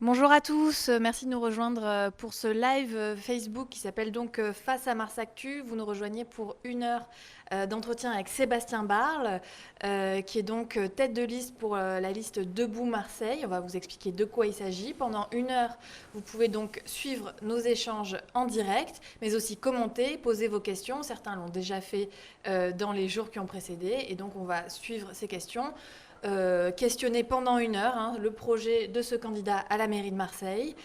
Bonjour à tous, merci de nous rejoindre pour ce live Facebook qui s'appelle donc Face à Mars Actu. Vous nous rejoignez pour une heure d'entretien avec Sébastien Barle, qui est donc tête de liste pour la liste Debout Marseille. On va vous expliquer de quoi il s'agit. Pendant une heure, vous pouvez donc suivre nos échanges en direct, mais aussi commenter, poser vos questions. Certains l'ont déjà fait dans les jours qui ont précédé, et donc on va suivre ces questions. Questionner pendant une heure le projet de ce candidat à la mairie de Marseille,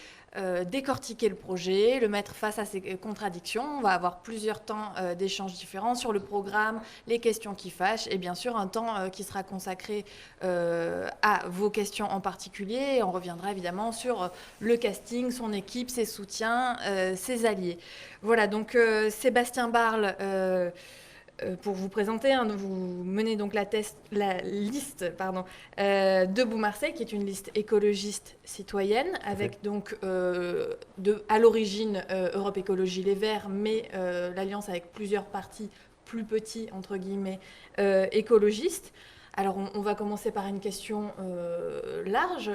décortiquer le projet, le mettre face à ses contradictions. On va avoir plusieurs temps d'échanges différents sur le programme, les questions qui fâchent et bien sûr un temps qui sera consacré à vos questions en particulier. On reviendra évidemment sur le casting, son équipe, ses soutiens, ses alliés. Voilà, donc Sébastien Barle... pour vous présenter, vous menez donc la liste Debout Marseille, qui est une liste écologiste citoyenne, avec donc à l'origine Europe Écologie Les Verts, mais l'alliance avec plusieurs partis plus petits, entre guillemets, écologistes. Alors on va commencer par une question large.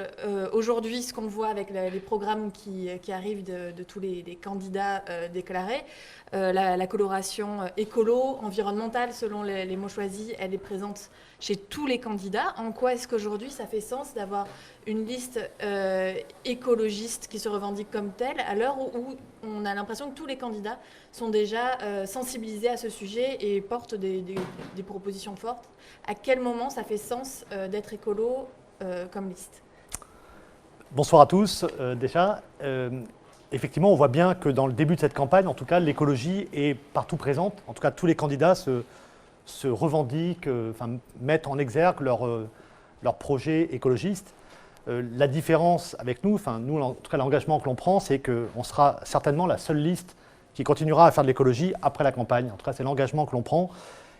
Aujourd'hui, ce qu'on voit avec les programmes qui arrivent de tous les candidats déclarés, la coloration écolo, environnementale, selon les mots choisis, elle est présente chez tous les candidats. En quoi est-ce qu'aujourd'hui ça fait sens d'avoir une liste écologiste qui se revendique comme telle, à l'heure où on a l'impression que tous les candidats sont déjà sensibilisés à ce sujet et portent des propositions fortes? À quel moment ça fait sens d'être écolo comme liste? Bonsoir à tous. Déjà, effectivement, on voit bien que dans le début de cette campagne, en tout cas, l'écologie est partout présente. En tout cas, tous les candidats se revendiquent, mettent en exergue leur projet écologiste. La différence avec nous, en tout cas l'engagement que l'on prend, c'est qu'on sera certainement la seule liste qui continuera à faire de l'écologie après la campagne. En tout cas, c'est l'engagement que l'on prend.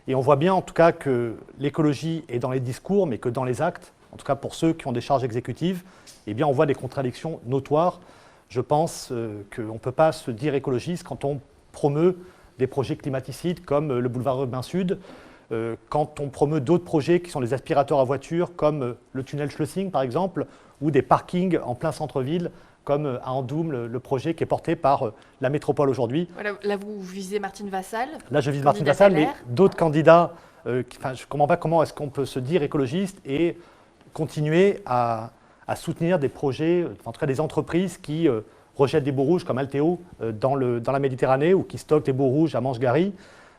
Et on voit bien en tout cas que l'écologie est dans les discours, mais que dans les actes, en tout cas pour ceux qui ont des charges exécutives, eh bien on voit des contradictions notoires. Je pense qu'on ne peut pas se dire écologiste quand on promeut des projets climaticides comme le boulevard urbain sud, quand on promeut d'autres projets qui sont des aspirateurs à voitures comme le tunnel Schlesing par exemple, ou des parkings en plein centre-ville comme à Andoum, le projet qui est porté par la métropole aujourd'hui. Voilà, là, vous visez Martine Vassal. Là, je vise Martine Vassal, mais d'autres candidats, je ne comprends pas comment est-ce qu'on peut se dire écologiste et continuer à soutenir des projets, en tout cas des entreprises qui rejettent des baux rouges comme Alteo dans la Méditerranée ou qui stockent des baux rouges à Manche-Gary.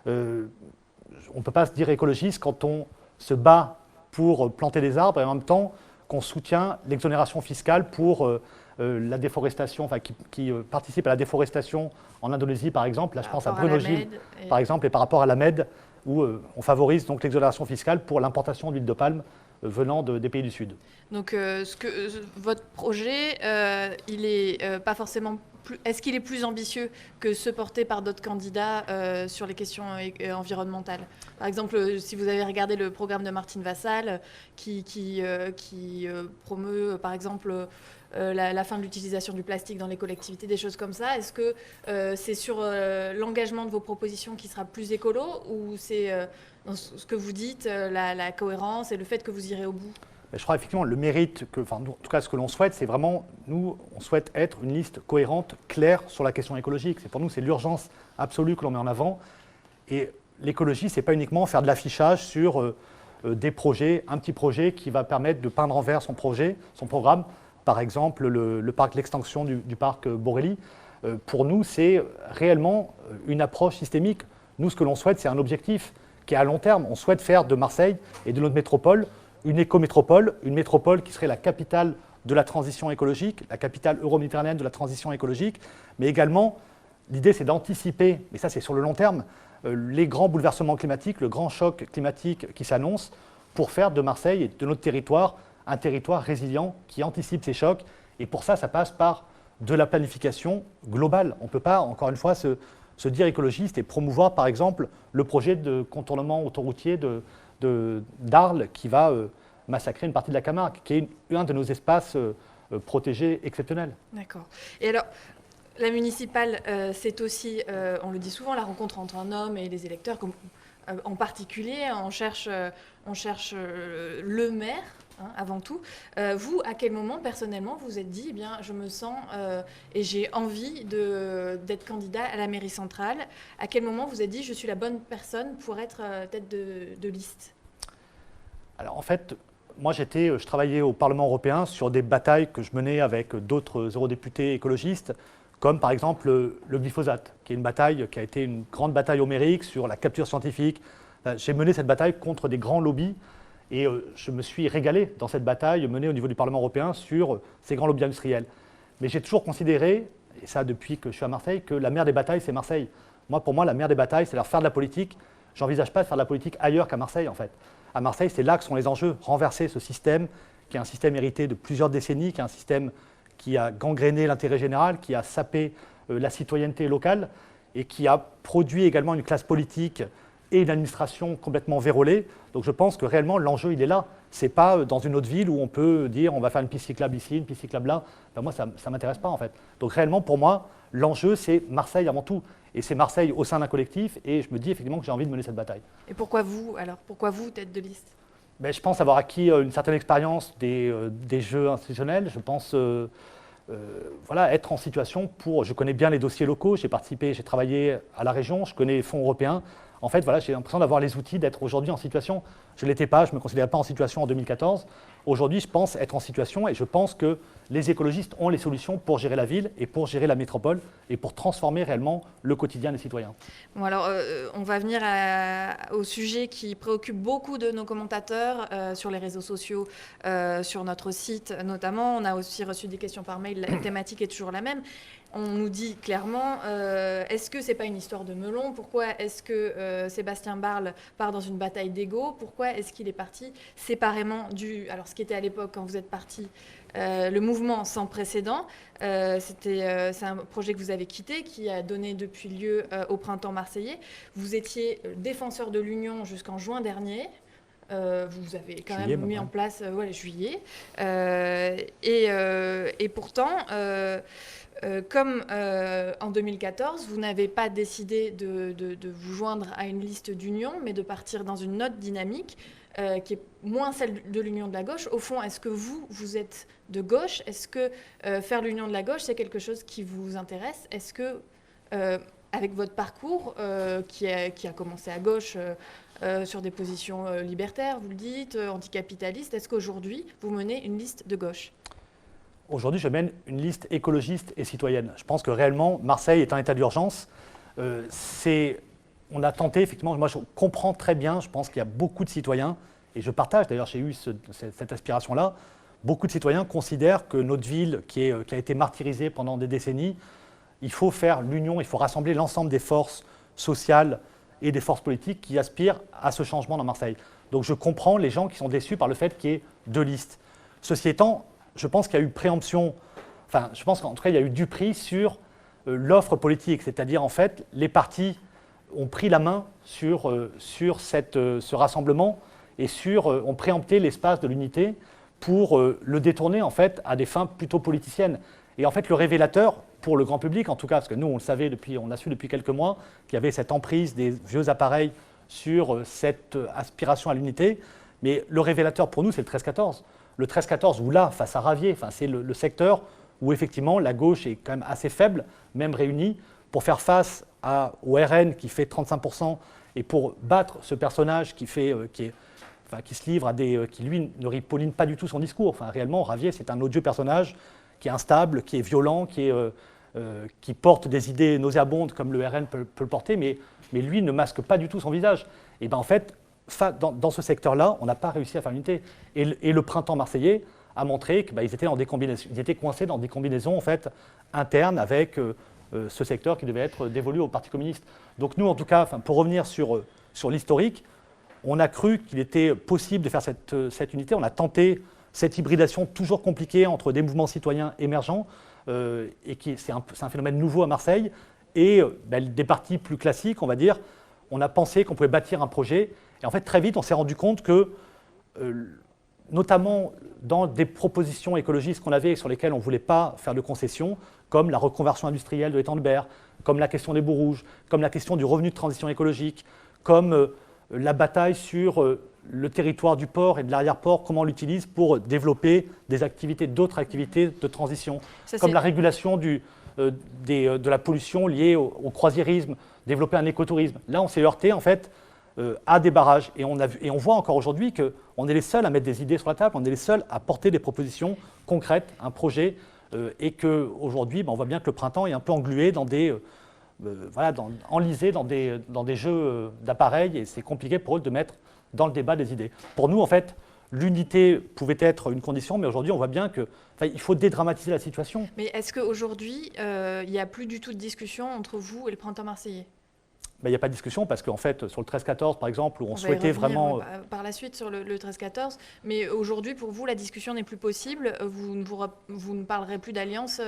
On ne peut pas se dire écologiste quand on se bat pour planter des arbres et en même temps qu'on soutient l'exonération fiscale pour la déforestation, qui participe à la déforestation en Indonésie par exemple. Là, je pense à Bruno-Gilles par exemple, et par rapport à la MED, où on favorise donc l'exonération fiscale pour l'importation d'huile de palme venant des pays du Sud. Donc, votre projet, il est pas forcément plus. Est-ce qu'il est plus ambitieux que ceux portés par d'autres candidats sur les questions environnementales? Par exemple, si vous avez regardé le programme de Martine Vassal, qui promeut, par exemple, la fin de l'utilisation du plastique dans les collectivités, des choses comme ça. Est-ce que c'est sur l'engagement de vos propositions qui sera plus écolo ou c'est dans ce que vous dites, la cohérence et le fait que vous irez au bout? Je crois effectivement le mérite, en tout cas ce que l'on souhaite, c'est vraiment, nous, on souhaite être une liste cohérente, claire sur la question écologique. Pour nous, c'est l'urgence absolue que l'on met en avant. Et l'écologie, ce n'est pas uniquement faire de l'affichage sur des projets, un petit projet qui va permettre de peindre en vert son projet, son programme. Par exemple, l'extension du parc Borély. Pour nous, c'est réellement une approche systémique. Nous, ce que l'on souhaite, c'est un objectif qui est à long terme. On souhaite faire de Marseille et de notre métropole une écométropole, une métropole qui serait la capitale de la transition écologique, la capitale euro-méditerranéenne de la transition écologique, mais également, l'idée c'est d'anticiper, mais ça c'est sur le long terme, les grands bouleversements climatiques, le grand choc climatique qui s'annonce, pour faire de Marseille et de notre territoire un territoire résilient qui anticipe ces chocs. Et pour ça, ça passe par de la planification globale. On ne peut pas, encore une fois, se dire écologiste et promouvoir, par exemple, le projet de contournement autoroutier d'Arles qui va massacrer une partie de la Camargue, qui est un de nos espaces protégés exceptionnels. D'accord. Et alors, la municipale, c'est aussi, on le dit souvent, la rencontre entre un homme et les électeurs. En particulier, on cherche le maire hein, avant tout. Vous, à quel moment, personnellement, vous vous êtes dit, eh bien, je me sens et j'ai envie d'être candidat à la mairie centrale? À quel moment vous vous êtes dit, je suis la bonne personne pour être tête de liste? Alors en fait, moi je travaillais au Parlement européen sur des batailles que je menais avec d'autres eurodéputés écologistes, comme par exemple le glyphosate, qui est une bataille qui a été une grande bataille homérique sur la capture scientifique. J'ai mené cette bataille contre des grands lobbies et je me suis régalé dans cette bataille menée au niveau du Parlement européen sur ces grands lobbies industriels. Mais j'ai toujours considéré, et ça depuis que je suis à Marseille, que la mère des batailles, c'est Marseille. Pour moi, la mère des batailles, c'est leur faire de la politique. J'envisage pas de faire de la politique ailleurs qu'à Marseille, en fait. À Marseille, c'est là que sont les enjeux. Renverser ce système, qui est un système hérité de plusieurs décennies, qui est un système qui a gangréné l'intérêt général, qui a sapé la citoyenneté locale et qui a produit également une classe politique et une administration complètement vérolée. Donc je pense que réellement l'enjeu il est là. C'est pas dans une autre ville où on peut dire on va faire une piste cyclable ici, une piste cyclable là. Ben moi ça ne m'intéresse pas en fait. Donc réellement pour moi l'enjeu c'est Marseille avant tout. Et c'est Marseille au sein d'un collectif et je me dis effectivement que j'ai envie de mener cette bataille. Et pourquoi vous alors? Pourquoi vous, tête de liste? Ben, je pense avoir acquis une certaine expérience des jeux institutionnels. Je pense voilà, être en situation pour... Je connais bien les dossiers locaux, j'ai travaillé à la région, je connais les fonds européens. En fait, voilà, j'ai l'impression d'avoir les outils d'être aujourd'hui en situation. Je ne l'étais pas, je ne me considérais pas en situation en 2014. Aujourd'hui, je pense être en situation et je pense que les écologistes ont les solutions pour gérer la ville et pour gérer la métropole et pour transformer réellement le quotidien des citoyens. Bon, alors, on va venir au sujet qui préoccupe beaucoup de nos commentateurs sur les réseaux sociaux, sur notre site notamment. On a aussi reçu des questions par mail, la thématique est toujours la même. On nous dit clairement, est-ce que ce n'est pas une histoire de melon? Pourquoi est-ce que Sébastien Barle part dans une bataille d'ego? Pourquoi est-ce qu'il est parti séparément alors ce qui était à l'époque quand vous êtes parti, le mouvement sans précédent, c'est un projet que vous avez quitté, qui a donné depuis lieu au printemps marseillais. Vous étiez défenseur de l'Union jusqu'en juin dernier. Vous avez quand même mis en place juillet. Et pourtant, comme en 2014, vous n'avez pas décidé de vous joindre à une liste d'union, mais de partir dans une autre dynamique qui est moins celle de l'union de la gauche. Au fond, est-ce que vous êtes de gauche? Est-ce que faire l'union de la gauche, c'est quelque chose qui vous intéresse? Est-ce que, avec votre parcours, qui a commencé à gauche, sur des positions libertaires, vous le dites, anticapitalistes, est-ce qu'aujourd'hui, vous menez une liste de gauche? Aujourd'hui, je mène une liste écologiste et citoyenne. Je pense que réellement, Marseille est en état d'urgence. On a tenté, effectivement, moi je comprends très bien, je pense qu'il y a beaucoup de citoyens, et je partage, d'ailleurs j'ai eu cette aspiration-là, beaucoup de citoyens considèrent que notre ville, qui a été martyrisée pendant des décennies, il faut faire l'union, il faut rassembler l'ensemble des forces sociales et des forces politiques qui aspirent à ce changement dans Marseille. Donc je comprends les gens qui sont déçus par le fait qu'il y ait deux listes. Ceci étant, je pense qu'il y a eu préemption, enfin je pense qu'en tout cas il y a eu du prix sur l'offre politique, c'est-à-dire en fait les partis ont pris la main sur ce rassemblement et ont préempté l'espace de l'unité pour le détourner en fait à des fins plutôt politiciennes. Et en fait le révélateur pour le grand public en tout cas, parce que nous on le savait on a su depuis quelques mois qu'il y avait cette emprise des vieux appareils sur cette aspiration à l'unité, mais le révélateur pour nous c'est le 13-14. Le 13-14 où là, face à Ravier, c'est le secteur où effectivement la gauche est quand même assez faible, même réunie, pour faire face au RN qui fait 35% et pour battre ce personnage qui se livre qui lui ne ripolline pas du tout son discours. Enfin, réellement, Ravier, c'est un odieux personnage qui est instable, qui est violent, qui porte des idées nauséabondes comme le RN peut le porter, mais lui ne masque pas du tout son visage. Et bien en fait, dans ce secteur-là, on n'a pas réussi à faire l'unité. Et le printemps marseillais a montré qu'ils étaient coincés dans des combinaisons en fait, internes avec ce secteur qui devait être dévolu au Parti communiste. Donc nous, en tout cas, pour revenir sur l'historique, on a cru qu'il était possible de faire cette unité. On a tenté cette hybridation toujours compliquée entre des mouvements citoyens émergents, et c'est un phénomène nouveau à Marseille, et des partis plus classiques, on va dire. On a pensé qu'on pouvait bâtir un projet. Et en fait, très vite, on s'est rendu compte que, notamment dans des propositions écologistes qu'on avait et sur lesquelles on ne voulait pas faire de concessions, comme la reconversion industrielle de l'étang de Berre, comme la question des baux rouges, comme la question du revenu de transition écologique, comme la bataille sur le territoire du port et de l'arrière-port, comment on l'utilise pour développer d'autres activités de transition, comme la régulation de la pollution liée au croisiérisme, développer un écotourisme. Là, on s'est heurté en fait à des barrages et on voit encore aujourd'hui qu'on est les seuls à mettre des idées sur la table, on est les seuls à porter des propositions concrètes, un projet, et qu'aujourd'hui, on voit bien que le printemps est un peu englué dans enlisé dans des jeux d'appareils et c'est compliqué pour eux de mettre dans le débat des idées. Pour nous, en fait, l'unité pouvait être une condition, mais aujourd'hui, on voit bien qu'il faut dédramatiser la situation. Mais est-ce qu'aujourd'hui, il n'y a plus du tout de discussion entre vous et le printemps marseillais ? Il n'y a pas de discussion parce qu'en fait, sur le 13-14, par exemple, où on va souhaitait y revenir, vraiment... par la suite sur le 13-14, mais aujourd'hui, pour vous, la discussion n'est plus possible. Vous ne parlerez plus d'alliance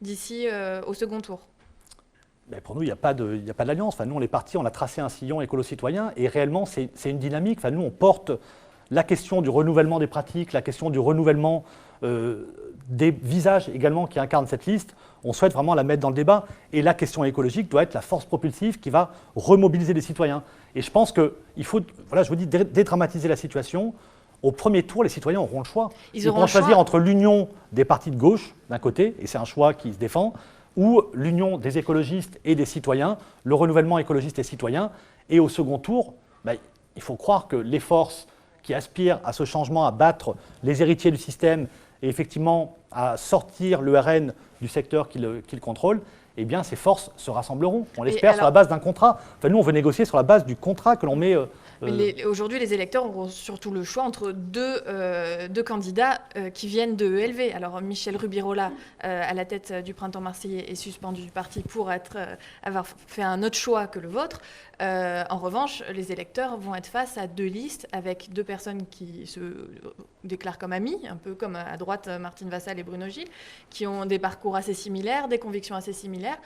d'ici au second tour. Pour nous, il n'y a pas d'alliance. Nous, on est parti, on a tracé un sillon écolo-citoyen et réellement, c'est une dynamique. Nous, on porte la question du renouvellement des pratiques, la question du renouvellement des visages également qui incarnent cette liste. On souhaite vraiment la mettre dans le débat. Et la question écologique doit être la force propulsive qui va remobiliser les citoyens. Et je pense qu'il faut, je vous dis, dédramatiser la situation. Au premier tour, les citoyens auront le choix. Ils pourront choisir entre l'union des partis de gauche, d'un côté, et c'est un choix qui se défend, ou l'union des écologistes et des citoyens, le renouvellement écologiste et citoyen. Et au second tour, il faut croire que les forces qui aspirent à ce changement, à battre les héritiers du système et effectivement à sortir le RN du secteur qu'il contrôle, eh bien ces forces se rassembleront, on l'espère, sur la base d'un contrat. Nous, on veut négocier sur la base du contrat que l'on met... Aujourd'hui, les électeurs auront surtout le choix entre deux candidats qui viennent de ELV. Alors, Michel Rubirola, à la tête du Printemps Marseillais, est suspendu du parti pour avoir fait un autre choix que le vôtre. En revanche, les électeurs vont être face à deux listes avec deux personnes qui se déclarent comme amis, un peu comme à droite Martine Vassal et Bruno Gilles, qui ont des parcours assez similaires, des convictions assez similaires.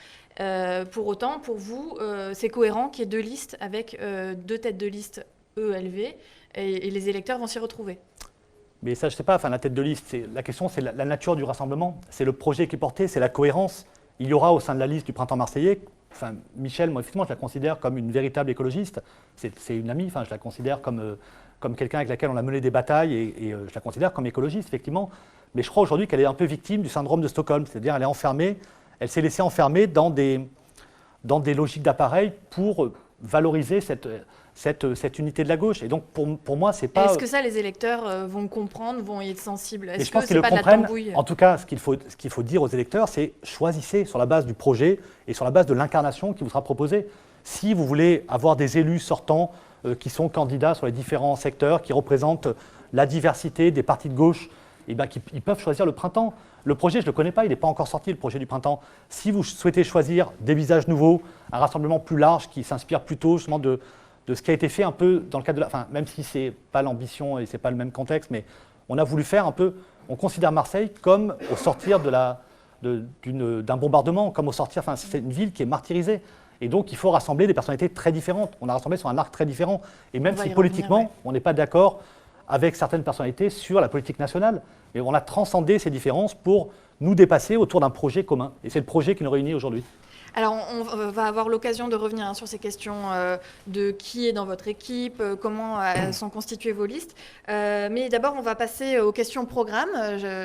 Pour autant, pour vous, c'est cohérent qu'il y ait deux listes avec deux têtes de liste ELV et les électeurs vont s'y retrouver. Mais ça, je ne sais pas, la tête de liste, la question, c'est la nature du rassemblement. C'est le projet qui est porté, c'est la cohérence. Il y aura au sein de la liste du Printemps Marseillais, Michel, moi, effectivement, je la considère comme une véritable écologiste. C'est une amie, je la considère comme quelqu'un avec laquelle on a mené des batailles et je la considère comme écologiste, effectivement. Mais je crois aujourd'hui qu'elle est un peu victime du syndrome de Stockholm, c'est-à-dire elle est enfermée, elle s'est laissée enfermer dans des logiques d'appareil pour valoriser cette unité de la gauche. Et donc, pour moi, c'est pas... Est-ce que ça, les électeurs vont comprendre, vont y être sensibles? Est-ce que c'est pas de la tambouille? En tout cas, ce qu'il faut dire aux électeurs, c'est choisissez sur la base du projet et sur la base de l'incarnation qui vous sera proposée. Si vous voulez avoir des élus sortants qui sont candidats sur les différents secteurs, qui représentent la diversité des partis de gauche, ils peuvent choisir le printemps. Le projet, je ne le connais pas, il n'est pas encore sorti, le projet du printemps. Si vous souhaitez choisir des visages nouveaux, un rassemblement plus large qui s'inspire plutôt justement de ce qui a été fait un peu dans le cadre de la... même si ce n'est pas l'ambition et ce n'est pas le même contexte, mais on a voulu faire un peu... On considère Marseille comme au sortir d'un bombardement, comme au sortir... c'est une ville qui est martyrisée. Et donc, il faut rassembler des personnalités très différentes. On a rassemblé sur un arc très différent. Et même si politiquement, on n'est pas d'accord avec certaines personnalités sur la politique nationale, mais on a transcendé ces différences pour nous dépasser autour d'un projet commun. Et c'est le projet qui nous réunit aujourd'hui. Alors, on va avoir l'occasion de revenir sur ces questions de qui est dans votre équipe, comment sont constituées vos listes. Mais d'abord, on va passer aux questions programme.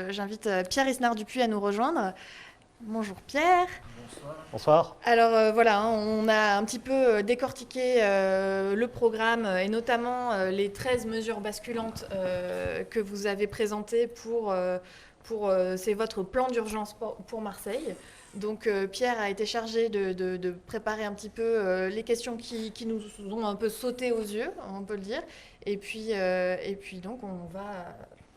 J'invite Pierre Isnard-Dupuis à nous rejoindre. Bonjour Pierre. Bonsoir. Alors voilà, on a un petit peu décortiqué le programme et notamment les 13 mesures basculantes que vous avez présentées c'est votre plan d'urgence pour Marseille. Donc Pierre a été chargé de préparer un petit peu les questions qui nous ont un peu sauté aux yeux, on peut le dire. Et puis donc on va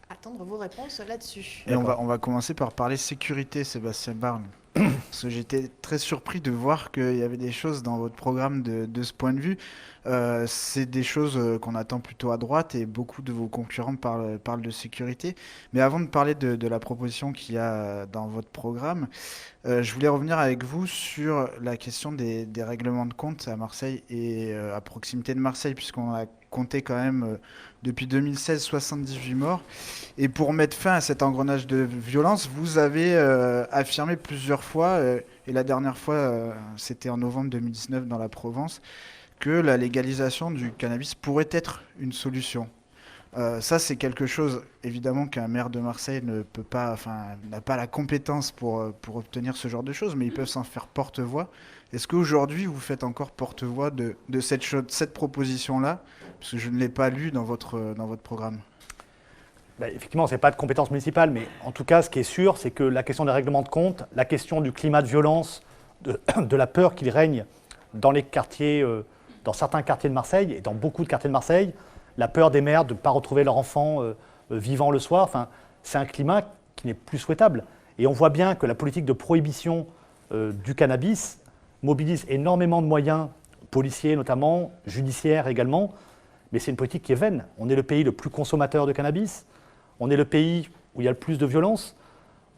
attendre vos réponses là-dessus. Et on va commencer par parler sécurité, Sébastien Barne. Parce que j'étais très surpris de voir qu'il y avait des choses dans votre programme de ce point de vue. C'est des choses qu'on attend plutôt à droite et beaucoup de vos concurrents parlent de sécurité. Mais avant de parler de la proposition qu'il y a dans votre programme, je voulais revenir avec vous sur la question des règlements de compte à Marseille et à proximité de Marseille, puisqu'on a compté quand même depuis 2016 78 morts. Et pour mettre fin à cet engrenage de violence, vous avez affirmé plusieurs fois, et la dernière fois c'était en novembre 2019 dans la Provence, que la légalisation du cannabis pourrait être une solution. Ça, c'est quelque chose, évidemment, qu'un maire de Marseille ne peut pas, n'a pas la compétence pour obtenir ce genre de choses, mais ils peuvent s'en faire porte-voix. Est-ce qu'aujourd'hui, vous faites encore porte-voix de cette proposition-là? Parce que je ne l'ai pas lu dans votre programme. Effectivement, ce n'est pas de compétence municipale, mais en tout cas, ce qui est sûr, c'est que la question des règlements de compte, la question du climat de violence, de la peur qu'il règne dans les quartiers, dans certains quartiers de Marseille et dans beaucoup de quartiers de Marseille, la peur des mères de ne pas retrouver leur enfant vivant le soir, c'est un climat qui n'est plus souhaitable. Et on voit bien que la politique de prohibition du cannabis mobilise énormément de moyens, policiers notamment, judiciaires également, mais c'est une politique qui est vaine. On est le pays le plus consommateur de cannabis, on est le pays où il y a le plus de violence,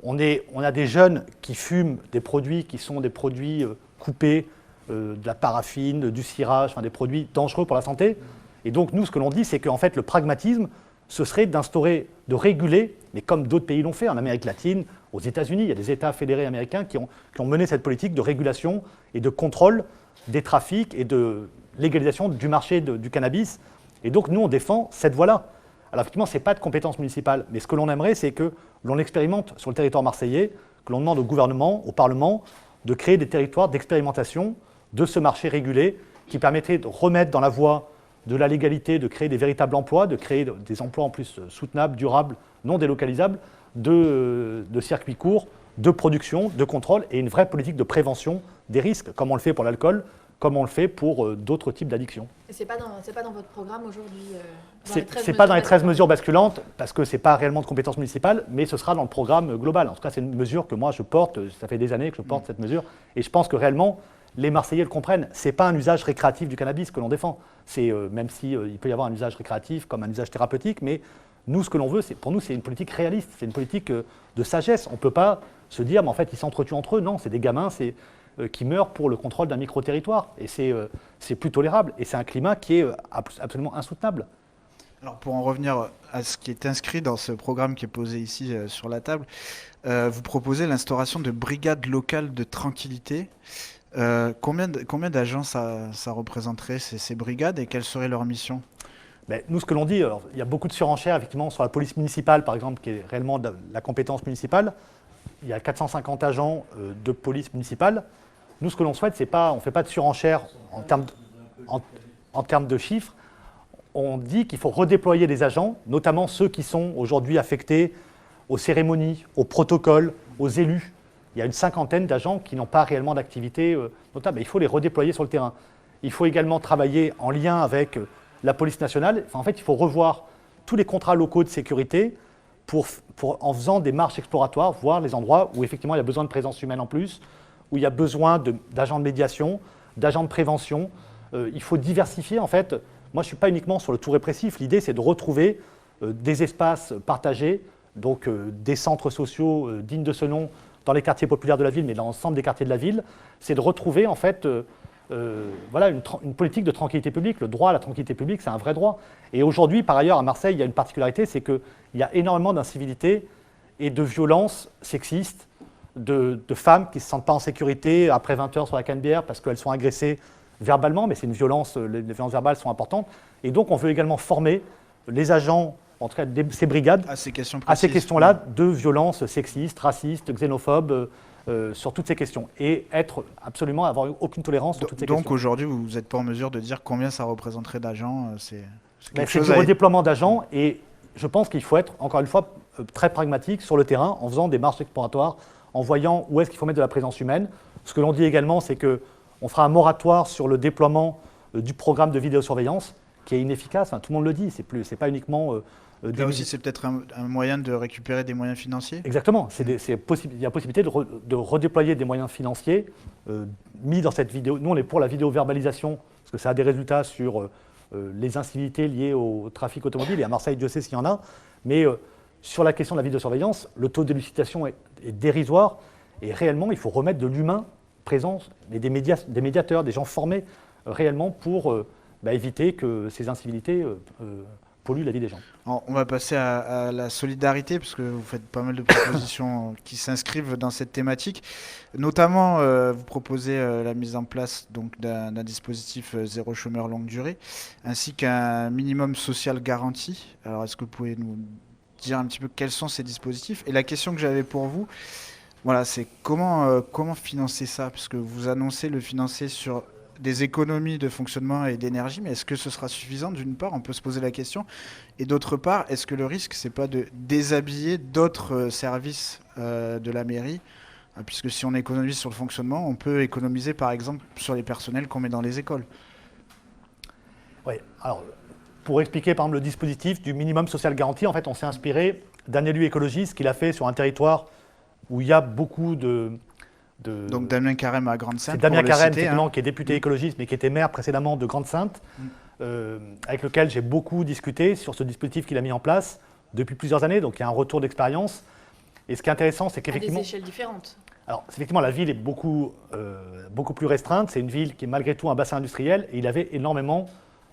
on a des jeunes qui fument des produits qui sont des produits coupés, de la paraffine, du cirage, des produits dangereux pour la santé. Et donc nous, ce que l'on dit, c'est qu'en fait, le pragmatisme, ce serait d'instaurer, de réguler, mais comme d'autres pays l'ont fait, en Amérique latine, aux États-Unis, il y a des États fédérés américains qui ont mené cette politique de régulation et de contrôle des trafics et de légalisation du marché du cannabis. Et donc nous, on défend cette voie-là. Alors effectivement, ce n'est pas de compétence municipale, mais ce que l'on aimerait, c'est que l'on expérimente sur le territoire marseillais, que l'on demande au gouvernement, au Parlement, de créer des territoires d'expérimentation de ce marché régulé qui permettrait de remettre dans la voie de la légalité, de créer des véritables emplois, de créer des emplois en plus soutenables, durables, non délocalisables, de circuits courts, de production, de contrôle et une vraie politique de prévention des risques, comme on le fait pour l'alcool, comme on le fait pour d'autres types d'addictions. Et ce n'est pas dans votre programme aujourd'hui Ce n'est pas dans les 13 mesures basculantes, parce que ce n'est pas réellement de compétence municipale, mais ce sera dans le programme global. En tout cas, c'est une mesure que moi je porte, ça fait des années que je porte cette mesure, et je pense que réellement, les Marseillais le comprennent. Ce n'est pas un usage récréatif du cannabis que l'on défend. Même s'il peut y avoir un usage récréatif comme un usage thérapeutique, mais nous, ce que l'on veut, pour nous, c'est une politique réaliste, c'est une politique de sagesse. On ne peut pas se dire, mais en fait, ils s'entretuent entre eux. Non, c'est des gamins qui meurent pour le contrôle d'un micro-territoire. Et c'est plus tolérable. Et c'est un climat qui est absolument insoutenable. Alors pour en revenir à ce qui est inscrit dans ce programme qui est posé ici sur la table, vous proposez l'instauration de brigades locales de tranquillité. Combien d'agents ça représenterait ces brigades et quelle serait leur mission? Nous, ce que l'on dit, il y a beaucoup de surenchères effectivement sur la police municipale, par exemple, qui est réellement de la compétence municipale. Il y a 450 agents de police municipale. Nous, ce que l'on souhaite, on ne fait pas de surenchère en termes de chiffres. On dit qu'il faut redéployer des agents, notamment ceux qui sont aujourd'hui affectés aux cérémonies, aux protocoles, aux élus. Il y a une cinquantaine d'agents qui n'ont pas réellement d'activité notable. Il faut les redéployer sur le terrain. Il faut également travailler en lien avec la police nationale. En fait, il faut revoir tous les contrats locaux de sécurité en faisant des marches exploratoires, voir les endroits où effectivement il y a besoin de présence humaine en plus, où il y a besoin d'agents de médiation, d'agents de prévention. Il faut diversifier en fait. Moi, je ne suis pas uniquement sur le tout répressif. L'idée, c'est de retrouver des espaces partagés, donc des centres sociaux dignes de ce nom dans les quartiers populaires de la ville, mais dans l'ensemble des quartiers de la ville. C'est de retrouver en fait une politique de tranquillité publique. Le droit à la tranquillité publique, c'est un vrai droit. Et aujourd'hui, par ailleurs, à Marseille, il y a une particularité, c'est qu'il y a énormément d'incivilités et de violences sexistes, de femmes qui ne se sentent pas en sécurité après 20 heures sur la Canebière parce qu'elles sont agressées verbalement, mais c'est une violence, les violences verbales sont importantes. Et donc, on veut également former les agents, en tout cas ces brigades, à ces questions-là de violences sexistes, racistes, xénophobes, sur toutes ces questions. Et avoir aucune tolérance sur toutes ces questions. Donc aujourd'hui, vous n'êtes pas en mesure de dire combien ça représenterait d'agents C'est du redéploiement d'agents et je pense qu'il faut être, encore une fois, très pragmatique sur le terrain en faisant des marches exploratoires, en voyant où est-ce qu'il faut mettre de la présence humaine. Ce que l'on dit également, c'est qu'on fera un moratoire sur le déploiement du programme de vidéosurveillance qui est inefficace. Tout le monde le dit, c'est pas uniquement... Là aussi, c'est peut-être un moyen de récupérer des moyens financiers? Exactement. Il y a possibilité de redéployer des moyens financiers mis dans cette vidéo. Nous, on est pour la vidéo-verbalisation, parce que ça a des résultats sur les incivilités liées au trafic automobile. Et à Marseille, Dieu sait s'il y en a. Mais sur la question de la vidéosurveillance, le taux d'élucidation est dérisoire. Et réellement, il faut remettre de l'humain présent, et des médiateurs, des gens formés réellement pour éviter que ces incivilités polluent la vie des gens. Alors, on va passer à la solidarité, parce que vous faites pas mal de propositions qui s'inscrivent dans cette thématique. Notamment, vous proposez la mise en place donc, d'un dispositif zéro chômeur longue durée, ainsi qu'un minimum social garanti. Alors, est-ce que vous pouvez nous dire un petit peu quels sont ces dispositifs? Et la question que j'avais pour vous, voilà, c'est comment financer ça? Parce que vous annoncez le financer sur des économies de fonctionnement et d'énergie, mais est-ce que ce sera suffisant? D'une part, on peut se poser la question. Et d'autre part, est-ce que le risque, c'est pas de déshabiller d'autres services de la mairie? Puisque si on économise sur le fonctionnement, on peut économiser par exemple sur les personnels qu'on met dans les écoles. Oui, alors pour expliquer par exemple le dispositif du minimum social garanti, en fait, on s'est inspiré d'un élu écologiste qu'il a fait sur un territoire où il y a beaucoup Donc Damien Carême à Grande-Synthe. C'est Damien Carême, citer, qui est député écologiste, mais qui était maire précédemment de Grande-Synthe, avec lequel j'ai beaucoup discuté sur ce dispositif qu'il a mis en place depuis plusieurs années. Donc il y a un retour d'expérience. Et ce qui est intéressant, c'est qu'effectivement... À des échelles différentes. Alors, effectivement, la ville est beaucoup plus restreinte. C'est une ville qui est malgré tout un bassin industriel. Et il avait énormément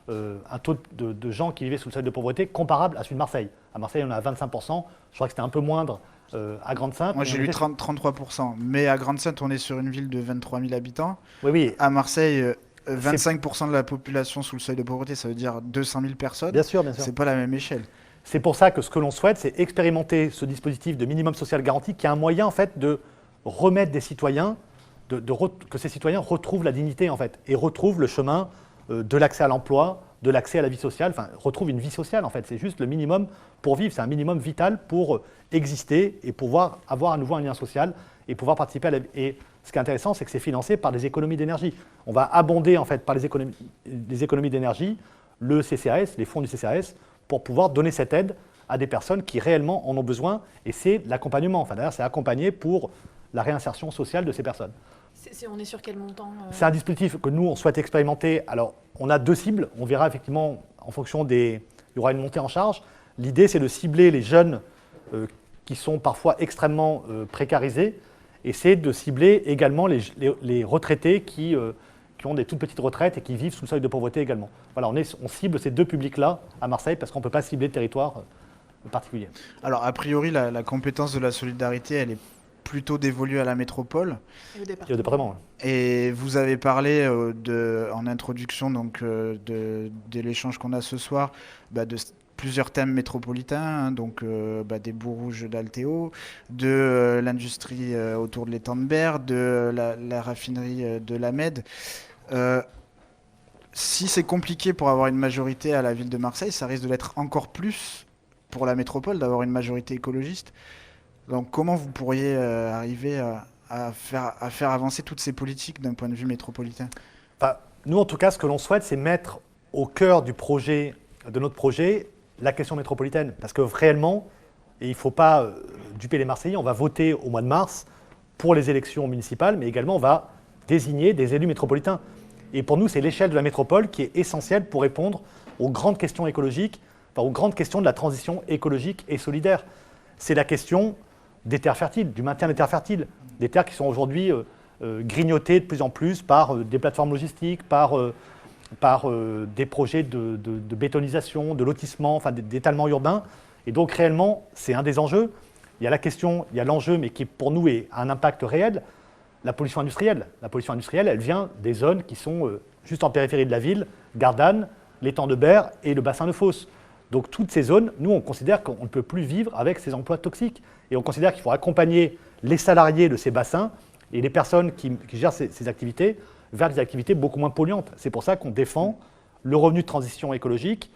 un taux de gens qui vivaient sous le seuil de pauvreté comparable à celui de Marseille. À Marseille, on est à 25%. Je crois que c'était un peu moindre à Grande-Synthe. Moi, j'ai lu 33%. Mais à Grande-Synthe, on est sur une ville de 23 000 habitants. Oui, oui. À Marseille, 25% de la population sous le seuil de pauvreté, ça veut dire 200 000 personnes. Bien sûr, bien sûr. C'est pas la même échelle. C'est pour ça que ce que l'on souhaite, c'est expérimenter ce dispositif de minimum social garanti, qui est un moyen en fait de remettre des citoyens, que ces citoyens retrouvent la dignité en fait, et retrouvent le chemin de l'accès à l'emploi, de l'accès à la vie sociale, enfin retrouvent une vie sociale en fait. C'est juste le minimum pour vivre, c'est un minimum vital pour exister et pouvoir avoir à nouveau un lien social et pouvoir participer à la vie. Et ce qui est intéressant, c'est que c'est financé par des économies d'énergie. On va abonder en fait par les économies d'énergie le CCAS, les fonds du CCAS, pour pouvoir donner cette aide à des personnes qui réellement en ont besoin. Et c'est l'accompagnement. Enfin, d'ailleurs, c'est accompagner pour la réinsertion sociale de ces personnes. On est sur quel montant C'est un dispositif que nous, on souhaite expérimenter. Alors, on a deux cibles. On verra effectivement, en fonction des... Il y aura une montée en charge. L'idée, c'est de cibler les jeunes qui sont parfois extrêmement précarisés. Et c'est de cibler également les retraités qui ont des toutes petites retraites et qui vivent sous le seuil de pauvreté également. Voilà, on cible ces deux publics-là à Marseille parce qu'on ne peut pas cibler de territoire particulier. Alors, a priori, la compétence de la solidarité, elle est plutôt dévolue à la métropole. Et au département. Et vous avez parlé en introduction donc, de l'échange qu'on a ce soir, de plusieurs thèmes métropolitains, donc des boues rouges d'Altéo, de l'industrie autour de l'étang de Berre, de la raffinerie de la Med. Si c'est compliqué pour avoir une majorité à la ville de Marseille, ça risque de l'être encore plus pour la métropole d'avoir une majorité écologiste. Donc comment vous pourriez arriver à faire avancer toutes ces politiques d'un point de vue métropolitain? Enfin, nous, en tout cas, ce que l'on souhaite, c'est mettre au cœur de notre projet la question métropolitaine. Parce que réellement, et il ne faut pas duper les Marseillais, on va voter au mois de mars pour les élections municipales, mais également on va désigner des élus métropolitains. Et pour nous, c'est l'échelle de la métropole qui est essentielle pour répondre aux grandes questions écologiques, aux grandes questions de la transition écologique et solidaire. C'est la question des terres fertiles, du maintien des terres fertiles, des terres qui sont aujourd'hui grignotées de plus en plus par des plateformes logistiques, par des projets de bétonisation, de lotissement, enfin d'étalement urbain. Et donc réellement, c'est un des enjeux. Il y a l'enjeu, mais qui pour nous a un impact réel, la pollution industrielle. La pollution industrielle, elle vient des zones qui sont juste en périphérie de la ville, Gardanne, l'étang de Berre et le bassin de Fos. Donc toutes ces zones, nous, on considère qu'on ne peut plus vivre avec ces emplois toxiques. Et on considère qu'il faut accompagner les salariés de ces bassins et les personnes qui gèrent ces activités vers des activités beaucoup moins polluantes. C'est pour ça qu'on défend le revenu de transition écologique.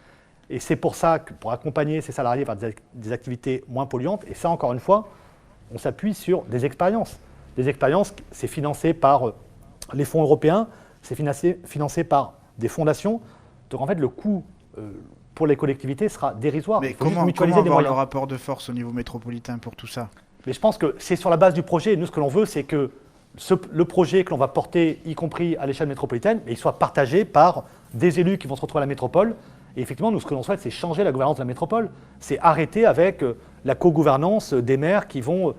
Et c'est pour ça que pour accompagner ces salariés vers des activités moins polluantes, et ça, encore une fois, on s'appuie sur des expériences. Des expériences, c'est financé par les fonds européens, c'est financé par des fondations. Donc en fait, le coût pour les collectivités sera dérisoire. Mais comment avoir le rapport de force au niveau métropolitain pour tout ça? Mais je pense que c'est sur la base du projet. Nous, ce que l'on veut, c'est que le projet que l'on va porter, y compris à l'échelle métropolitaine, il soit partagé par des élus qui vont se retrouver à la métropole. Et effectivement, nous, ce que l'on souhaite, c'est changer la gouvernance de la métropole. C'est arrêter avec la co-gouvernance des maires qui vont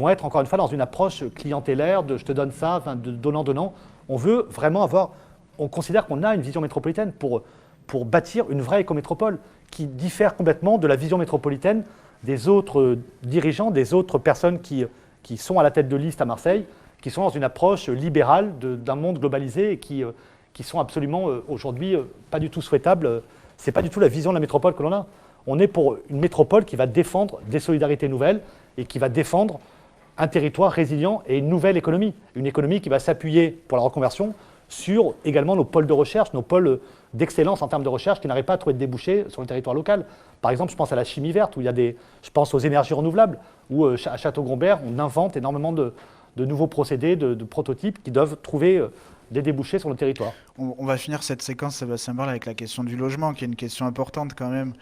être, encore une fois, dans une approche clientélaire de « je te donne ça », de donnant-donnant. On veut vraiment on considère qu'on a une vision métropolitaine pour bâtir une vraie écométropole qui diffère complètement de la vision métropolitaine des autres dirigeants, des autres personnes qui sont à la tête de liste à Marseille, qui sont dans une approche libérale d'un monde globalisé et qui sont absolument aujourd'hui pas du tout souhaitables. Ce n'est pas du tout la vision de la métropole que l'on a. On est pour une métropole qui va défendre des solidarités nouvelles et qui va défendre un territoire résilient et une nouvelle économie. Une économie qui va s'appuyer pour la reconversion sur également nos pôles de recherche, nos pôles d'excellence en termes de recherche qui n'arrivent pas à trouver de débouchés sur le territoire local. Par exemple, je pense à la chimie verte, où je pense aux énergies renouvelables, où à Château-Gombert, on invente énormément de nouveaux procédés, de prototypes qui doivent trouver des débouchés sur le territoire. On va finir cette séquence, Sébastien Barle, avec la question du logement, qui est une question importante quand même,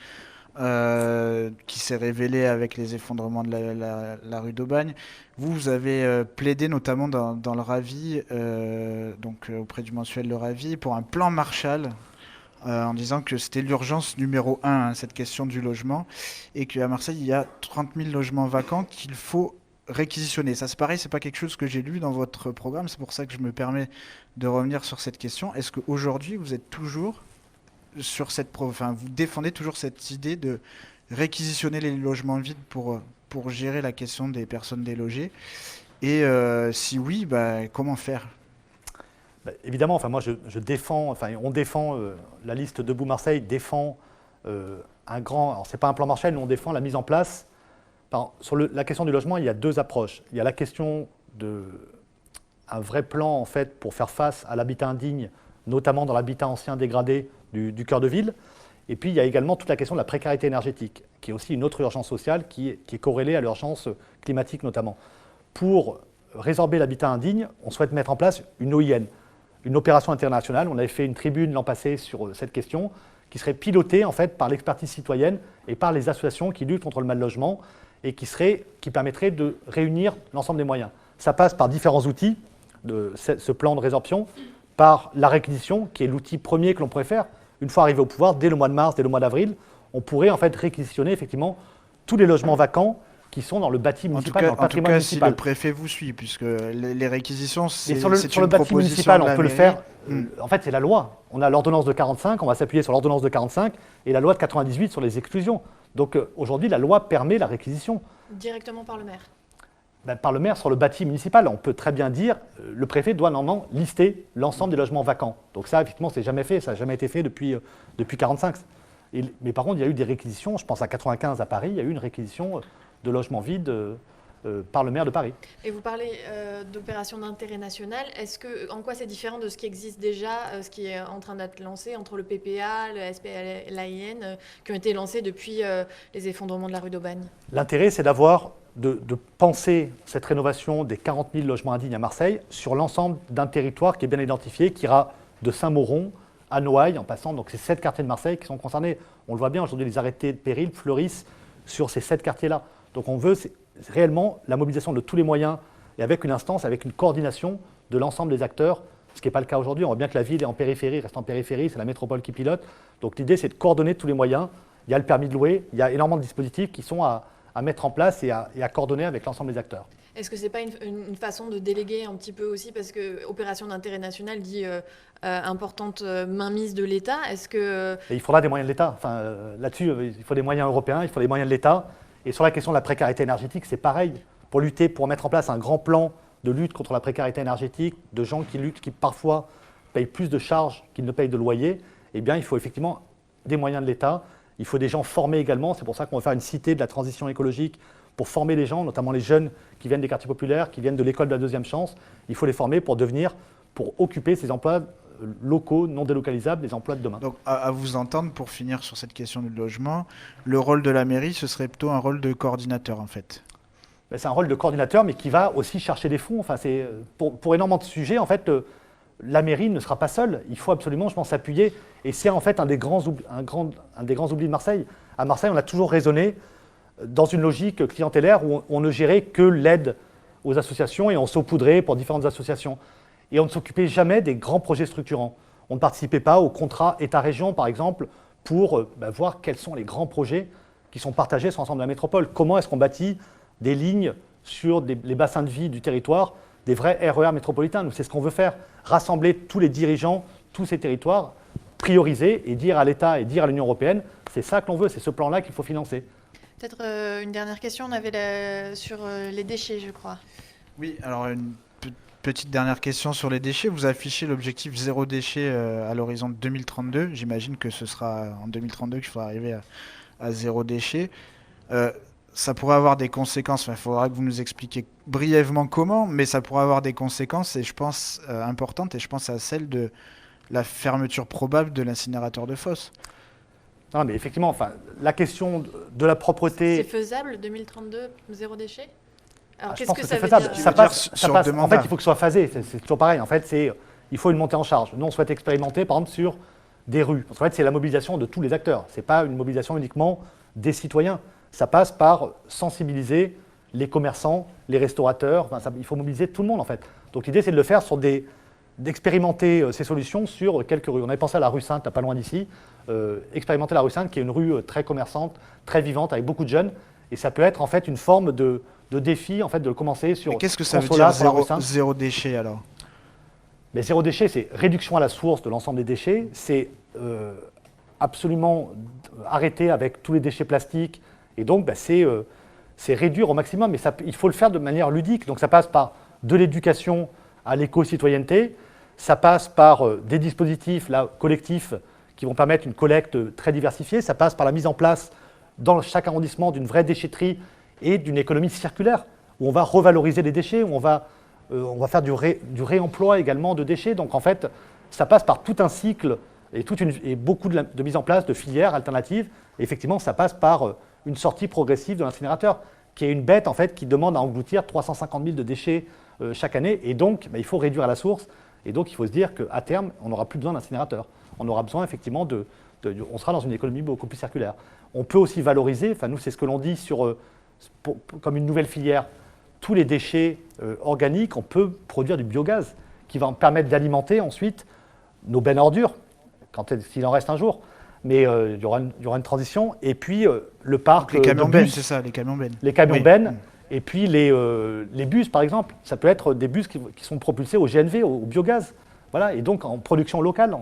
qui s'est révélée avec les effondrements de la rue d'Aubagne. Vous avez plaidé notamment dans le Ravi, auprès du mensuel Le Ravi, pour un plan Marshall, en disant que c'était l'urgence numéro 1, cette question du logement, et qu'à Marseille, il y a 30 000 logements vacants qu'il faut réquisitionner. Ça, c'est pareil, c'est pas quelque chose que j'ai lu dans votre programme, c'est pour ça que je me permets de revenir sur cette question. Est-ce qu'aujourd'hui, vous êtes toujours sur vous défendez toujours cette idée de réquisitionner les logements vides pour gérer la question des personnes délogées? Et si oui, comment faire? Évidemment, moi je défends, on défend, la liste Debout Marseille défend un grand, alors c'est pas un plan Marshall, mais on défend la mise en place. Sur la question du logement, il y a deux approches. Il y a la question d'un vrai plan en fait, pour faire face à l'habitat indigne, notamment dans l'habitat ancien dégradé du cœur de ville. Et puis il y a également toute la question de la précarité énergétique, qui est aussi une autre urgence sociale qui est corrélée à l'urgence climatique notamment. Pour résorber l'habitat indigne, on souhaite mettre en place une OIN, une opération internationale. On avait fait une tribune l'an passé sur cette question, qui serait pilotée en fait, par l'expertise citoyenne et par les associations qui luttent contre le mal logement et qui permettrait de réunir l'ensemble des moyens. Ça passe par différents outils de ce plan de résorption, par la réquisition, qui est l'outil premier que l'on pourrait faire. Une fois arrivé au pouvoir, dès le mois de mars, dès le mois d'avril, on pourrait en fait réquisitionner effectivement tous les logements vacants qui sont dans le bâti municipal, dans le patrimoine municipal. Si le préfet vous suit, puisque les réquisitions, c'est sur le bâti municipal, on peut le faire. En fait, c'est la loi. On a l'ordonnance de 45, on va s'appuyer sur l'ordonnance de 45 et la loi de 98 sur les exclusions. Donc aujourd'hui, la loi permet la réquisition. Directement par le maire? Par le maire sur le bâti municipal. On peut très bien dire le préfet doit normalement lister l'ensemble des logements vacants. Donc ça, effectivement, c'est jamais fait. Ça n'a jamais été fait depuis 1945. Mais par contre, il y a eu des réquisitions. Je pense à 95 à Paris, il y a eu une réquisition de logements vides par le maire de Paris. Et vous parlez d'opérations d'intérêt national. En quoi c'est différent de ce qui existe déjà, ce qui est en train d'être lancé entre le PPA, le SPLAIN, qui ont été lancés depuis les effondrements de la rue d'Aubagne? L'intérêt, c'est de penser cette rénovation des 40 000 logements indignes à Marseille sur l'ensemble d'un territoire qui est bien identifié, qui ira de Saint-Mauron à Noailles, en passant, donc c'est 7 quartiers de Marseille qui sont concernés. On le voit bien, aujourd'hui, les arrêtés de péril fleurissent sur ces 7 quartiers-là. Donc on veut réellement la mobilisation de tous les moyens et avec une instance, avec une coordination de l'ensemble des acteurs, ce qui n'est pas le cas aujourd'hui. On voit bien que la ville est en périphérie, reste en périphérie, c'est la métropole qui pilote. Donc l'idée, c'est de coordonner tous les moyens. Il y a le permis de louer, il y a énormément de dispositifs qui sont à mettre en place et à coordonner avec l'ensemble des acteurs. Est-ce que ce n'est pas une façon de déléguer un petit peu aussi, parce que opération d'intérêt national dit importante mainmise de l'État? Il faudra des moyens de l'État. Là-dessus, il faut des moyens européens, il faut des moyens de l'État. Et sur la question de la précarité énergétique, c'est pareil. Pour mettre en place un grand plan de lutte contre la précarité énergétique, de gens qui luttent, qui parfois payent plus de charges qu'ils ne payent de loyer, eh bien, il faut effectivement des moyens de l'État. Il faut des gens formés également. C'est pour ça qu'on va faire une cité de la transition écologique pour former les gens, notamment les jeunes qui viennent des quartiers populaires, qui viennent de l'école de la deuxième chance. Il faut les former pour occuper ces emplois locaux, non délocalisables, des emplois de demain. Donc, à vous entendre, pour finir sur cette question du logement, le rôle de la mairie, ce serait plutôt un rôle de coordinateur, en fait? C'est un rôle de coordinateur, mais qui va aussi chercher des fonds. Pour énormément de sujets, en fait, la mairie ne sera pas seule. Il faut absolument, je pense, s'appuyer. Et c'est en fait un des grands oublis de Marseille. À Marseille, on a toujours raisonné dans une logique clientélaire où on ne gérait que l'aide aux associations et on saupoudrait pour différentes associations. Et on ne s'occupait jamais des grands projets structurants. On ne participait pas au contrat État-région, par exemple, pour voir quels sont les grands projets qui sont partagés sur l'ensemble de la métropole. Comment est-ce qu'on bâtit des lignes sur les bassins de vie du territoire, des vrais RER métropolitains? Nous, c'est ce qu'on veut faire. Rassembler tous les dirigeants, tous ces territoires, prioriser et dire à l'État et dire à l'Union européenne, c'est ça que l'on veut, c'est ce plan-là qu'il faut financer. Peut-être une dernière question, on avait sur les déchets, je crois. Oui, alors une petite dernière question sur les déchets. Vous affichez l'objectif zéro déchet à l'horizon de 2032. J'imagine que ce sera en 2032 qu'il faudra arriver à zéro déchet. Ça pourrait avoir des conséquences, il faudra que vous nous expliquiez brièvement comment, mais ça pourrait avoir des conséquences, et je pense importantes, et je pense à celle de la fermeture probable de l'incinérateur de Fos. Non, mais effectivement, enfin, la question de la propreté... C'est faisable, 2032, zéro déchet? Alors, je qu'est-ce pense que que ça c'est veut faisable. dire Ça passe, demande. en fait, il faut que ce soit phasé. C'est toujours pareil. En fait, il faut une montée en charge. Nous, on souhaite expérimenter, par exemple, sur des rues. Parce qu'en fait, c'est la mobilisation de tous les acteurs. Ce n'est pas une mobilisation uniquement des citoyens. Ça passe par sensibiliser les commerçants, les restaurateurs. Enfin, il faut mobiliser tout le monde, en fait. Donc, l'idée, c'est de le faire d'expérimenter ces solutions sur quelques rues. On avait pensé à la rue Sainte, pas loin d'ici. Expérimenter la rue Sainte, qui est une rue très commerçante, très vivante, avec beaucoup de jeunes. Et ça peut être, en fait, une forme de défi, en fait, de commencer sur... Mais qu'est-ce que ça veut Consola, dire zéro déchet, alors? Mais zéro déchet, c'est réduction à la source de l'ensemble des déchets. C'est absolument arrêter avec tous les déchets plastiques. Et donc, c'est réduire au maximum. Mais il faut le faire de manière ludique. Donc, ça passe par de l'éducation à l'éco-citoyenneté. Ça passe par des dispositifs là, collectifs qui vont permettre une collecte très diversifiée. Ça passe par la mise en place dans chaque arrondissement d'une vraie déchetterie et d'une économie circulaire, où on va revaloriser les déchets, où on va faire du réemploi également de déchets. Donc en fait, ça passe par tout un cycle et beaucoup de mise en place de filières alternatives. Et effectivement, ça passe par une sortie progressive de l'incinérateur, qui est une bête en fait qui demande à engloutir 350 000 de déchets chaque année. Et donc, il faut réduire à la source. Et donc, il faut se dire qu'à terme, on n'aura plus besoin d'incinérateurs. On aura besoin effectivement on sera dans une économie beaucoup plus circulaire. On peut aussi valoriser, enfin nous c'est ce que l'on dit comme une nouvelle filière, tous les déchets organiques, on peut produire du biogaz qui va permettre d'alimenter ensuite nos bennes ordures, s'il en reste un jour. Mais il y aura une transition. Et puis le parc les camions bennes, bus, c'est ça, les camions bennes. Les camions oui. bennes. Et puis les bus, par exemple, ça peut être des bus qui sont propulsés au GNV, au biogaz. Voilà, et donc en production locale.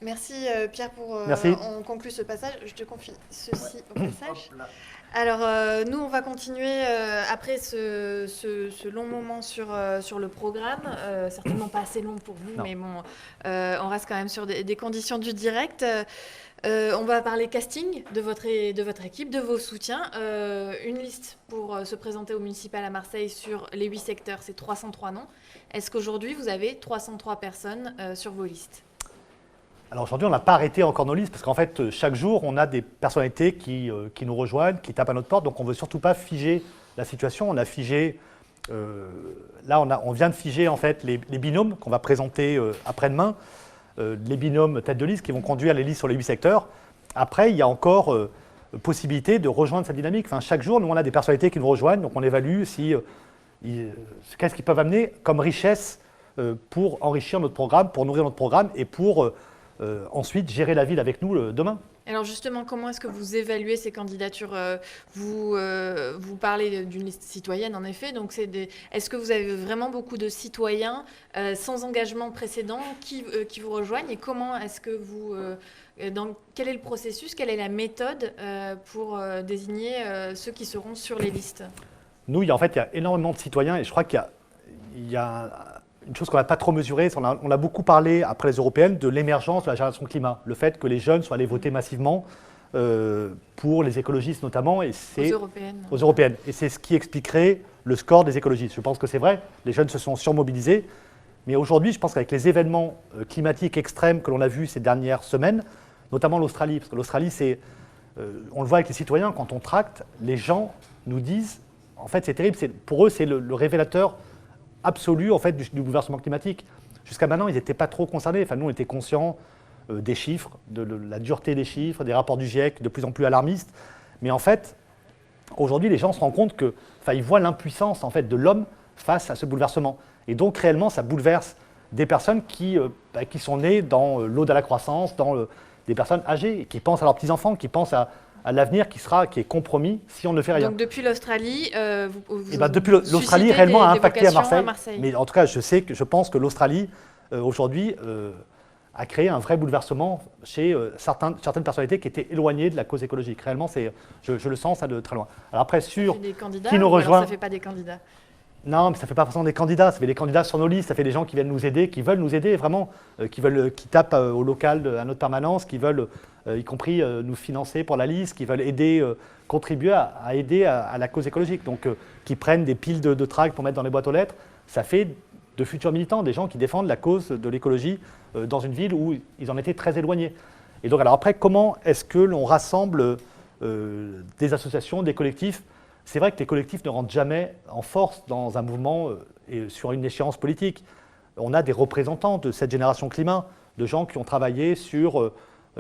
Merci Pierre pour... Merci. On conclut ce passage. Je te confie ceci au passage. Alors nous, on va continuer après ce long moment sur le programme. Certainement pas assez long pour vous, non. Mais bon, on reste quand même sur des conditions du direct. On va parler casting de votre équipe, de vos soutiens. Une liste pour se présenter au municipal à Marseille sur les 8 secteurs, c'est 303 noms. Est-ce qu'aujourd'hui, vous avez 303 personnes sur vos listes ? Alors aujourd'hui, on n'a pas arrêté encore nos listes parce qu'en fait, chaque jour, on a des personnalités qui nous rejoignent, qui tapent à notre porte. Donc on ne veut surtout pas figer la situation. On a figé, on vient de figer en fait les binômes qu'on va présenter après-demain, les binômes tête de liste qui vont conduire les listes sur les 8 secteurs. Après, il y a encore possibilité de rejoindre cette dynamique. Enfin, chaque jour, nous, on a des personnalités qui nous rejoignent. Donc on évalue qu'est-ce qu'ils peuvent amener comme richesse pour enrichir notre programme, pour nourrir notre programme et pour... ensuite, gérer la ville avec nous demain. Alors justement, comment est-ce que vous évaluez ces candidatures ? Vous parlez d'une liste citoyenne, en effet. Donc, est-ce que vous avez vraiment beaucoup de citoyens sans engagement précédent qui vous rejoignent ? Et comment est-ce que quel est le processus, quelle est la méthode pour désigner ceux qui seront sur les listes ? Nous, il y a énormément de citoyens et je crois qu'il y a une chose qu'on n'a pas trop mesurée, on a beaucoup parlé après les européennes de l'émergence de la génération climat, le fait que les jeunes soient allés voter massivement pour les écologistes notamment. Aux européennes. Et c'est ce qui expliquerait le score des écologistes. Je pense que c'est vrai, les jeunes se sont surmobilisés. Mais aujourd'hui, je pense qu'avec les événements climatiques extrêmes que l'on a vus ces dernières semaines, notamment l'Australie, parce que l'Australie, on le voit avec les citoyens, quand on tracte, les gens nous disent, en fait c'est terrible, pour eux c'est le révélateur absolu en fait, du bouleversement climatique. Jusqu'à maintenant, ils n'étaient pas trop concernés. Enfin, nous, on était conscients des chiffres, de la dureté des chiffres, des rapports du GIEC de plus en plus alarmistes. Mais en fait, aujourd'hui, les gens se rendent compte ils voient l'impuissance en fait, de l'homme face à ce bouleversement. Et donc, réellement, ça bouleverse des personnes qui sont nées dans l'ode à la croissance, des personnes âgées, qui pensent à leurs petits-enfants, qui pensent à l'avenir qui est compromis si on ne fait rien. Donc depuis l'Australie, depuis l'Australie réellement a impacté à Marseille. Mais en tout cas, je pense que l'Australie aujourd'hui a créé un vrai bouleversement chez certaines personnalités qui étaient éloignées de la cause écologique. Réellement, je le sens ça de très loin. Alors après, sur des candidats, qui nous ou alors rejoint... ça fait pas des candidats? Non, mais ça ne fait pas forcément des candidats, ça fait des candidats sur nos listes, ça fait des gens qui viennent nous aider, qui veulent nous aider vraiment, qui tapent au local à notre permanence, qui veulent, y compris, nous financer pour la liste, qui veulent aider, contribuer à aider à la cause écologique. Donc, qui prennent des piles de tracts pour mettre dans les boîtes aux lettres, ça fait de futurs militants, des gens qui défendent la cause de l'écologie dans une ville où ils en étaient très éloignés. Et donc, alors après, comment est-ce que l'on rassemble des associations, des collectifs? C'est vrai que les collectifs ne rentrent jamais en force dans un mouvement et sur une échéance politique. On a des représentants de cette génération climat, de gens qui ont travaillé sur,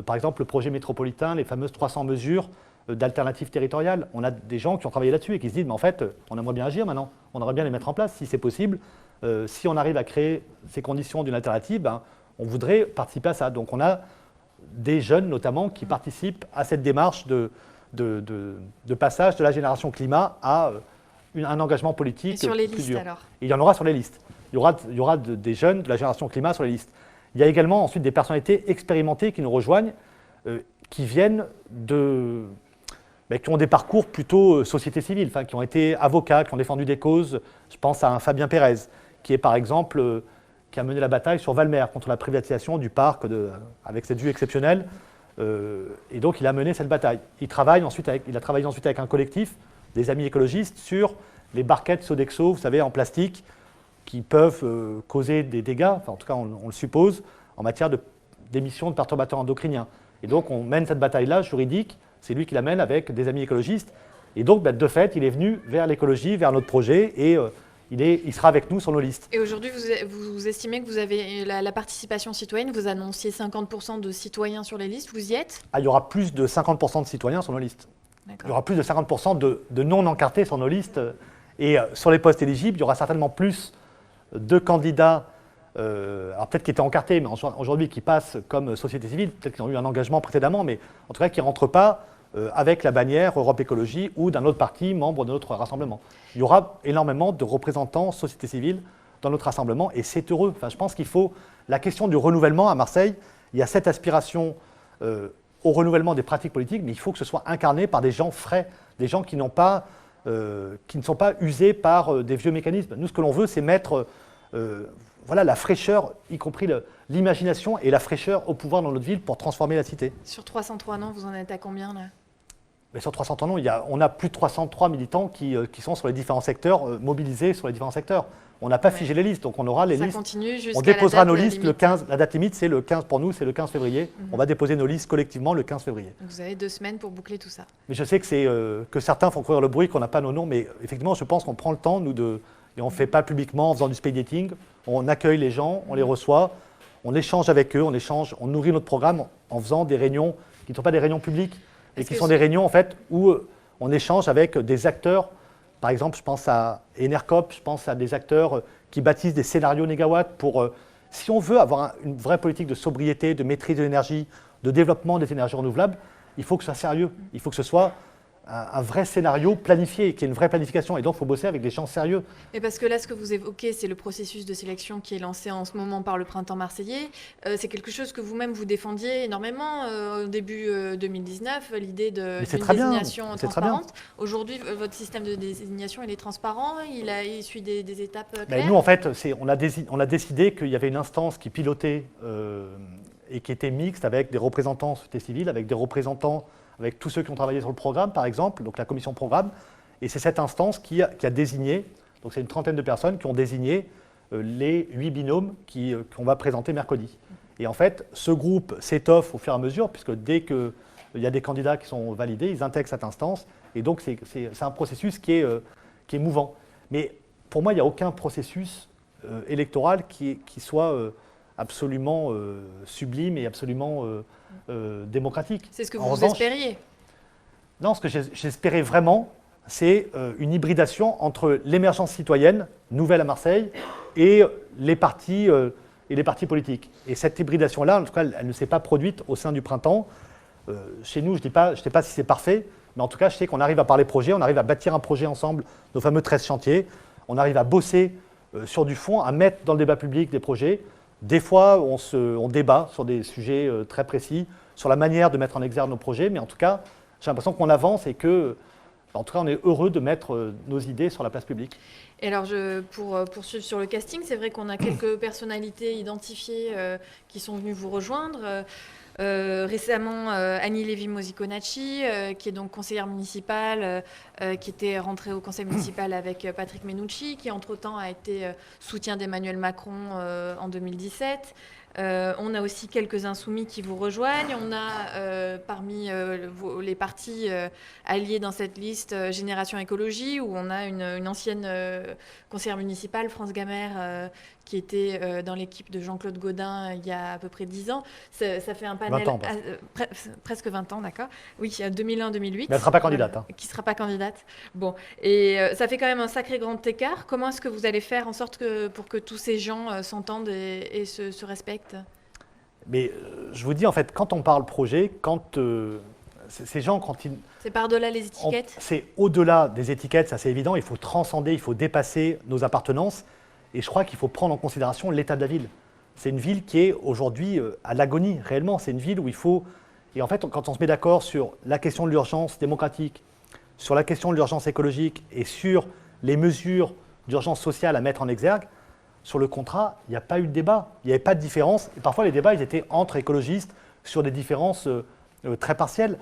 par exemple, le projet métropolitain, les fameuses 300 mesures d'alternatives territoriales. On a des gens qui ont travaillé là-dessus et qui se disent, mais en fait, on aimerait bien agir maintenant, on aimerait bien les mettre en place si c'est possible. Si on arrive à créer ces conditions d'une alternative, ben, on voudrait participer à ça. Donc on a des jeunes notamment qui participent à cette démarche de passage de la génération climat à un engagement politique. Et sur les plus listes dur. alors? Et il y en aura sur les listes. Il y aura des jeunes de la génération climat sur les listes. Il y a également ensuite des personnalités expérimentées qui nous rejoignent, qui viennent qui ont des parcours plutôt société civile, enfin, qui ont été avocats, qui ont défendu des causes. Je pense à un Fabien Pérez, qui est par exemple, qui a mené la bataille sur Valmer contre la privatisation du parc avec cette vue exceptionnelle. Et donc, il a mené cette bataille. Il a travaillé ensuite avec un collectif, des amis écologistes, sur les barquettes Sodexo, vous savez, en plastique, qui peuvent causer des dégâts, enfin, en tout cas, on le suppose, en matière d'émissions de perturbateurs endocriniens. Et donc, on mène cette bataille-là juridique, c'est lui qui la mène avec des amis écologistes. Et donc, de fait, il est venu vers l'écologie, vers notre projet, et il sera avec nous sur nos listes. Et aujourd'hui, vous estimez que vous avez la participation citoyenne, vous annonciez 50% de citoyens sur les listes, vous y êtes? Ah, il y aura plus de 50% de citoyens sur nos listes. Il y aura plus de 50% de non-encartés sur nos listes. Et sur les postes éligibles, il y aura certainement plus de candidats, alors peut-être qui étaient encartés, mais aujourd'hui qui passent comme société civile, peut-être qu'ils ont eu un engagement précédemment, mais en tout cas qui ne rentrent pas avec la bannière Europe Écologie ou d'un autre parti, membre de notre rassemblement. Il y aura énormément de représentants société civile dans notre rassemblement et c'est heureux. Enfin, je pense qu'il faut, la question du renouvellement à Marseille, il y a cette aspiration au renouvellement des pratiques politiques, mais il faut que ce soit incarné par des gens frais, des gens qui ne sont pas usés par des vieux mécanismes. Nous, ce que l'on veut, c'est mettre la fraîcheur, y compris l'imagination et la fraîcheur au pouvoir dans notre ville pour transformer la cité. Sur 303 noms, vous en êtes à combien là? Mais sur 303 noms, on a plus de 303 militants qui sont sur les différents secteurs, mobilisés sur les différents secteurs. On n'a pas figé les listes, donc on aura les listes. Ça continue jusqu'à on déposera nos la date listes le 15. La date limite, c'est le 15 pour nous, c'est le 15 février. On va déposer nos listes collectivement le 15 février. Donc vous avez 2 semaines pour boucler tout ça. Mais je sais que certains font courir le bruit qu'on n'a pas nos noms, mais effectivement, je pense qu'on prend le temps, et on ne fait pas publiquement en faisant du speed dating. On accueille les gens, on les reçoit, on échange avec eux, on nourrit notre programme en faisant des réunions qui ne sont pas des réunions publiques, et qui sont des réunions en fait où on échange avec des acteurs. Par exemple, je pense à Enercop, je pense à des acteurs qui bâtissent des scénarios négawatts pour, si on veut avoir une vraie politique de sobriété, de maîtrise de l'énergie, de développement des énergies renouvelables, il faut que ce soit sérieux, il faut que ce soit un vrai scénario planifié, qu'il y ait une vraie planification. Et donc, il faut bosser avec des gens sérieux. Mais parce que là, ce que vous évoquez, c'est le processus de sélection qui est lancé en ce moment par le Printemps marseillais. C'est quelque chose que vous-même vous défendiez énormément au début 2019, l'idée d'une désignation transparente. Aujourd'hui, votre système de désignation, il est transparent, il suit des étapes claires. Mais nous, en fait, on a décidé qu'il y avait une instance qui pilotait et qui était mixte avec des représentants de société civile, avec des représentants avec tous ceux qui ont travaillé sur le programme, par exemple, donc la commission programme. Et c'est cette instance qui a désigné, donc c'est une trentaine de personnes qui ont désigné les 8 binômes qu'on va présenter mercredi. Et en fait, ce groupe s'étoffe au fur et à mesure, puisque dès qu'il y a des candidats qui sont validés, ils intègrent cette instance. Et donc, c'est un processus qui est mouvant. Mais pour moi, il n'y a aucun processus électoral qui soit absolument sublime et absolument démocratique. C'est ce que vous espériez? Non, ce que j'espérais vraiment, c'est une hybridation entre l'émergence citoyenne, nouvelle à Marseille, et les partis politiques. Et cette hybridation-là, en tout cas, elle ne s'est pas produite au sein du printemps. Chez nous, je ne sais pas si c'est parfait, mais en tout cas, je sais qu'on arrive à parler projet, on arrive à bâtir un projet ensemble, nos fameux 13 chantiers, on arrive à bosser sur du fond, à mettre dans le débat public des projets Des fois, on débat sur des sujets très précis, sur la manière de mettre en exergue nos projets, mais en tout cas, j'ai l'impression qu'on avance et que, en tout cas, on est heureux de mettre nos idées sur la place publique. Et alors, pour poursuivre sur le casting, c'est vrai qu'on a quelques personnalités identifiées qui sont venues vous rejoindre. Récemment, Annie Lévy-Mosiconacci, qui est donc conseillère municipale, qui était rentrée au conseil municipal avec Patrick Menucci, qui entre-temps a été soutien d'Emmanuel Macron en 2017. On a aussi quelques insoumis qui vous rejoignent. On a parmi les partis alliés dans cette liste Génération Écologie, où on a une ancienne conseillère municipale, France Gamère, qui était dans l'équipe de Jean-Claude Gaudin il y a à peu près 10 ans. Ça fait un panel... 20 ans, presque 20 ans, d'accord. Oui, 2001-2008. Mais elle ne sera pas candidate. Qui ne sera pas candidate. Bon, et ça fait quand même un sacré grand écart. Comment est-ce que vous allez faire en sorte pour que tous ces gens s'entendent et se respectent? Mais je vous dis, en fait, quand on parle projet, ces gens, quand ils... C'est par-delà les étiquettes? C'est au-delà des étiquettes, ça c'est évident. Il faut transcender, il faut dépasser nos appartenances. Et je crois qu'il faut prendre en considération l'état de la ville. C'est une ville qui est aujourd'hui à l'agonie, réellement. C'est une ville où il faut... Et en fait, quand on se met d'accord sur la question de l'urgence démocratique, sur la question de l'urgence écologique et sur les mesures d'urgence sociale à mettre en exergue, sur le contrat, il n'y a pas eu de débat. Il n'y avait pas de différence. Et parfois, les débats, ils étaient entre écologistes sur des différences très partielles.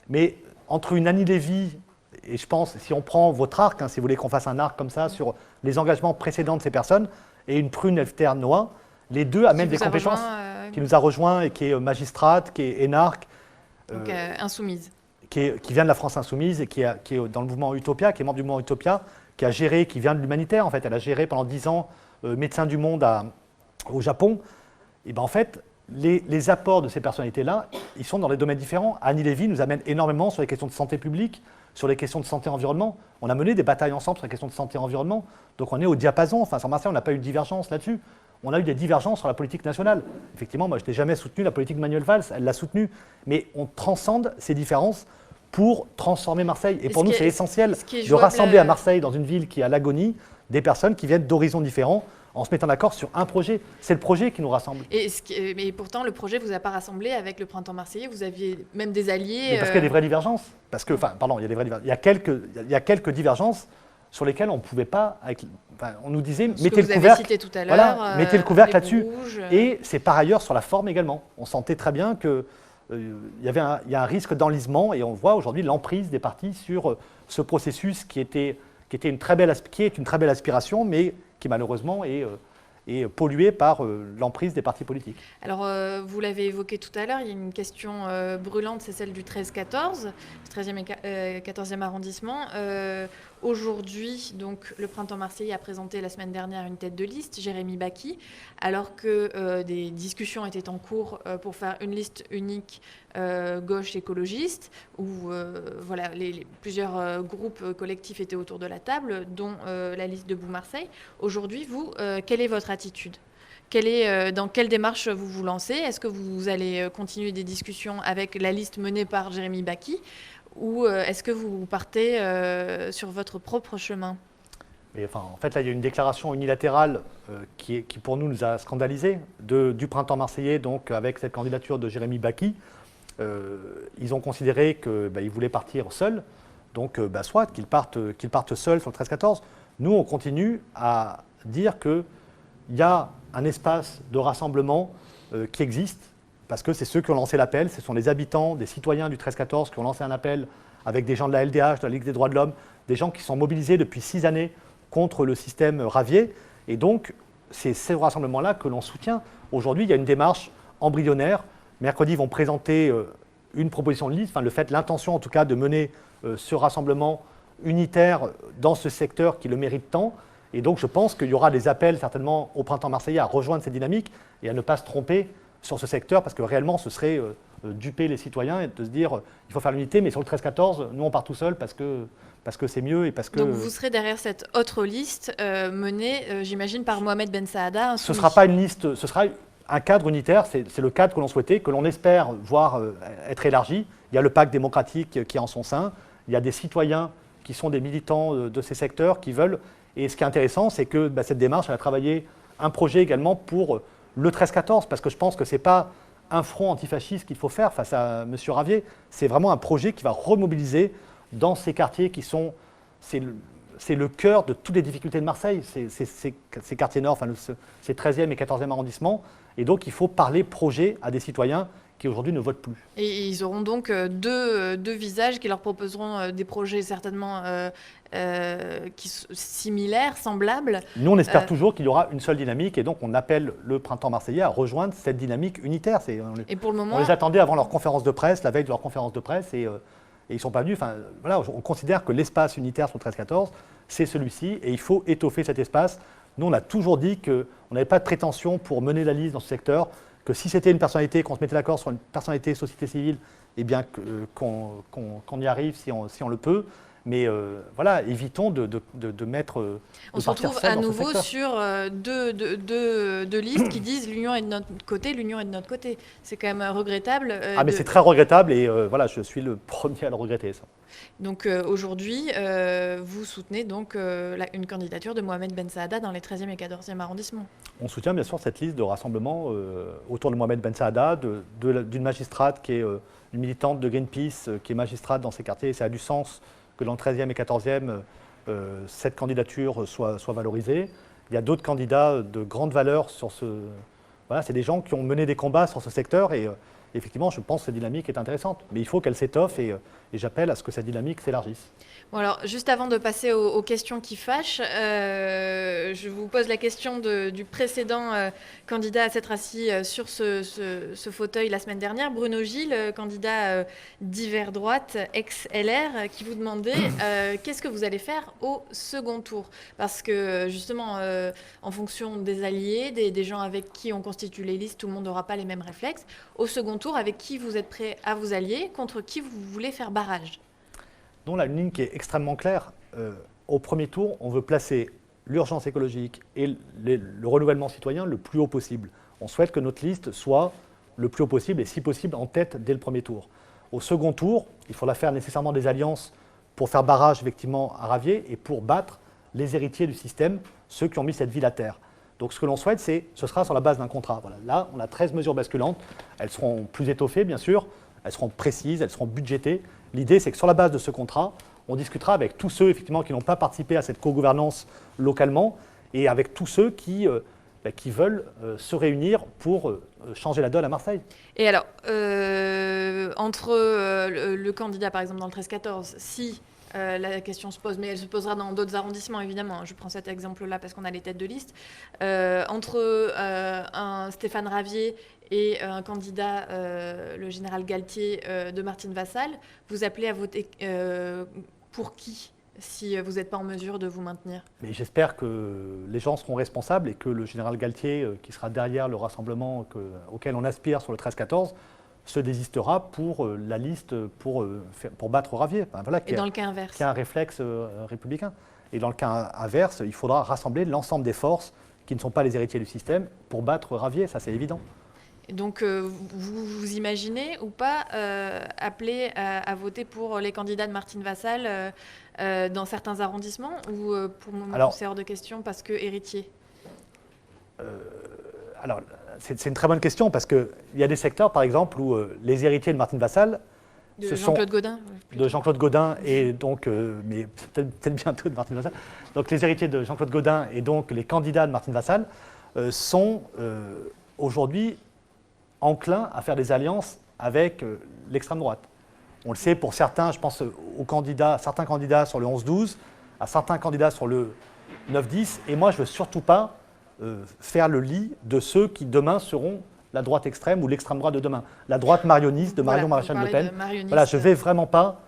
Mais entre une Annie Lévy, et je pense, si on prend votre arc, si vous voulez qu'on fasse un arc comme ça sur les engagements précédents de ces personnes, et une Prune Elfter Noah, les deux amènent des compétences, qui nous a rejoint et qui est magistrate, qui est énarque. Donc insoumise. Qui vient de la France Insoumise et qui est dans le mouvement Utopia, qui est membre du mouvement Utopia, qui a géré, qui vient de l'humanitaire en fait. Elle a géré pendant 10 ans Médecins du Monde au Japon. Et ben en fait, les apports de ces personnalités-là, ils sont dans des domaines différents. Annie Lévy nous amène énormément sur les questions de santé publique, sur les questions de santé et environnement. On a mené des batailles ensemble sur les questions de santé et environnement. Donc on est au diapason. Enfin, sans Marseille, on n'a pas eu de divergence là-dessus. On a eu des divergences sur la politique nationale. Effectivement, moi, je n'ai jamais soutenu la politique de Manuel Valls. Elle l'a soutenue. Mais on transcende ces différences pour transformer Marseille. Et pour nous, c'est essentiel de rassembler à Marseille, dans une ville qui est à l'agonie, des personnes qui viennent d'horizons différents, en se mettant d'accord sur un projet. C'est le projet qui nous rassemble. Mais pourtant, le projet ne vous a pas rassemblé avec le Printemps Marseillais. Vous aviez même des alliés. Mais parce qu'il y a des vraies divergences. Il y a quelques divergences sur lesquelles on ne pouvait pas... on nous disait, mettez le couvercle, cité tout à l'heure, mettez le couvercle là-dessus. Rouges. Et c'est par ailleurs sur la forme également. On sentait très bien que il y a un risque d'enlisement et on voit aujourd'hui l'emprise des partis sur ce processus qui est une très belle aspiration, mais qui malheureusement est pollué par l'emprise des partis politiques. Alors, vous l'avez évoqué tout à l'heure, il y a une question brûlante, c'est celle du 13-14, 13e et 14e arrondissement. Aujourd'hui, donc, le Printemps Marseillais a présenté la semaine dernière une tête de liste, Jérémy Bacchi, alors que des discussions étaient en cours pour faire une liste unique gauche écologiste, où voilà, plusieurs groupes collectifs étaient autour de la table, dont la liste Debout Marseille. Aujourd'hui, vous, quelle est votre attitude ? Dans quelle démarche vous vous lancez? Est-ce que vous allez continuer des discussions avec la liste menée par Jérémy Bacchi ou est-ce que vous partez sur votre propre chemin? En fait, là, il y a une déclaration unilatérale qui pour nous a scandalisés du Printemps Marseillais, donc avec cette candidature de Jérémy Bacchi. Ils ont considéré qu'ils voulaient partir seuls, donc soit qu'ils partent seuls sur le 13-14. Nous, on continue à dire qu'il y a un espace de rassemblement qui existe, parce que c'est ceux qui ont lancé l'appel, ce sont les habitants, des citoyens du 13-14 qui ont lancé un appel avec des gens de la LDH, de la Ligue des droits de l'homme, des gens qui sont mobilisés depuis 6 années contre le système Ravier. Et donc, c'est ce rassemblement-là que l'on soutient. Aujourd'hui, il y a une démarche embryonnaire. Mercredi, ils vont présenter une proposition de liste, l'intention en tout cas de mener ce rassemblement unitaire dans ce secteur qui le mérite tant. Et donc, je pense qu'il y aura des appels certainement au Printemps Marseillais à rejoindre cette dynamique et à ne pas se tromper sur ce secteur, parce que réellement, ce serait duper les citoyens et de se dire il faut faire l'unité, mais sur le 13-14, nous, on part tout seul parce que c'est mieux et parce que... Donc, vous serez derrière cette autre liste menée, j'imagine, par Mohamed Ben Saada. Ce ne sera pas une liste, ce sera un cadre unitaire, c'est le cadre que l'on souhaitait, que l'on espère voir être élargi. Il y a le pacte démocratique qui est en son sein, il y a des citoyens qui sont des militants de ces secteurs qui veulent. Et ce qui est intéressant, c'est que cette démarche, elle a travaillé un projet également pour le 13-14, parce que je pense que ce n'est pas un front antifasciste qu'il faut faire face à M. Ravier, c'est vraiment un projet qui va remobiliser dans ces quartiers qui sont... C'est le cœur de toutes les difficultés de Marseille, ces quartiers nord, enfin ces 13e et 14e arrondissements. Et donc, il faut parler projet à des citoyens qui aujourd'hui ne votent plus. Et ils auront donc deux visages qui leur proposeront des projets certainement similaires, semblables. Nous, on espère toujours qu'il y aura une seule dynamique et donc on appelle le printemps marseillais à rejoindre cette dynamique unitaire. Et pour le moment, on les attendait avant leur conférence de presse, la veille de leur conférence de presse, et ils ne sont pas venus. Enfin, voilà, on considère que l'espace unitaire sur le 13-14, c'est celui-ci et il faut étoffer cet espace. Nous, on a toujours dit qu'on n'avait pas de prétention pour mener la liste dans ce secteur, que si c'était une personnalité, qu'on se mettait d'accord sur une personnalité société civile, eh bien qu'on y arrive si on le peut. Mais voilà, évitons de mettre. On se retrouve à nouveau sur deux listes qui disent l'union est de notre côté, l'union est de notre côté. C'est quand même regrettable. Mais c'est très regrettable et voilà, je suis le premier à le regretter. Ça. Donc aujourd'hui, vous soutenez donc une candidature de Mohamed Ben Saada dans les 13e et 14e arrondissements. On soutient bien sûr cette liste de rassemblement autour de Mohamed Ben Saada, d'une magistrate qui est une militante de Greenpeace, qui est magistrate dans ces quartiers. Et ça a du sens que dans le 13e et 14e, cette candidature soit valorisée. Il y a d'autres candidats de grande valeur sur ce... Voilà, c'est des gens qui ont mené des combats sur ce secteur et effectivement, je pense que cette dynamique est intéressante. Mais il faut qu'elle s'étoffe et j'appelle à ce que cette dynamique s'élargisse. Bon alors, juste avant de passer aux questions qui fâchent, je vous pose la question du précédent candidat à s'être assis sur ce fauteuil la semaine dernière, Bruno Gilles, candidat d'hiver droite, ex-LR, qui vous demandait qu'est-ce que vous allez faire au second tour. Parce que justement, en fonction des alliés, des gens avec qui on constitue les listes, tout le monde n'aura pas les mêmes réflexes. Au second tour, avec qui vous êtes prêt à vous allier, contre qui vous voulez faire barrage? Donc là, une ligne qui est extrêmement claire. Au premier tour, on veut placer l'urgence écologique et le renouvellement citoyen le plus haut possible. On souhaite que notre liste soit le plus haut possible et si possible en tête dès le premier tour. Au second tour, il faudra faire nécessairement des alliances pour faire barrage effectivement à Ravier et pour battre les héritiers du système, ceux qui ont mis cette ville à terre. Donc ce que l'on souhaite, ce sera sur la base d'un contrat. Voilà. Là, on a 13 mesures basculantes. Elles seront plus étoffées, bien sûr. Elles seront précises, elles seront budgétées. L'idée, c'est que sur la base de ce contrat, on discutera avec tous ceux effectivement, qui n'ont pas participé à cette co-gouvernance localement et avec tous ceux qui veulent se réunir pour changer la donne à Marseille. Et alors, entre le candidat, par exemple, dans le 13-14, si la question se pose, mais elle se posera dans d'autres arrondissements, évidemment, je prends cet exemple-là parce qu'on a les têtes de liste, entre un Stéphane Ravier et un candidat, le général Galtier de Martine Vassal, vous appelez à voter pour qui si vous n'êtes pas en mesure de vous maintenir? Mais j'espère que les gens seront responsables et que le général Galtier, qui sera derrière le rassemblement auquel on aspire sur le 13-14, se désistera pour la liste pour battre Ravier. Enfin, voilà, et dans le cas inverse, qui a un réflexe républicain. Et dans le cas inverse, il faudra rassembler l'ensemble des forces qui ne sont pas les héritiers du système pour battre Ravier, ça c'est évident. Donc, vous imaginez ou pas appeler à voter pour les candidats de Martine Vassal dans certains arrondissements ou pour le moment c'est hors de question parce que héritier? Alors, c'est une très bonne question parce qu'il y a des secteurs, par exemple, où les héritiers de Martine Vassal... De Jean-Claude Gaudin. De Jean-Claude Gaudin et donc, mais peut-être bientôt de Martine Vassal. Donc les héritiers de Jean-Claude Gaudin et donc les candidats de Martine Vassal sont aujourd'hui enclins à faire des alliances avec l'extrême droite. On le sait pour certains, je pense à certains candidats sur le 11-12, à certains candidats sur le 9-10, et moi je ne veux surtout pas faire le lit de ceux qui demain seront la droite extrême ou l'extrême droite de demain. La droite marionniste de Marion Maréchal Le Pen. Voilà, je veux vraiment pas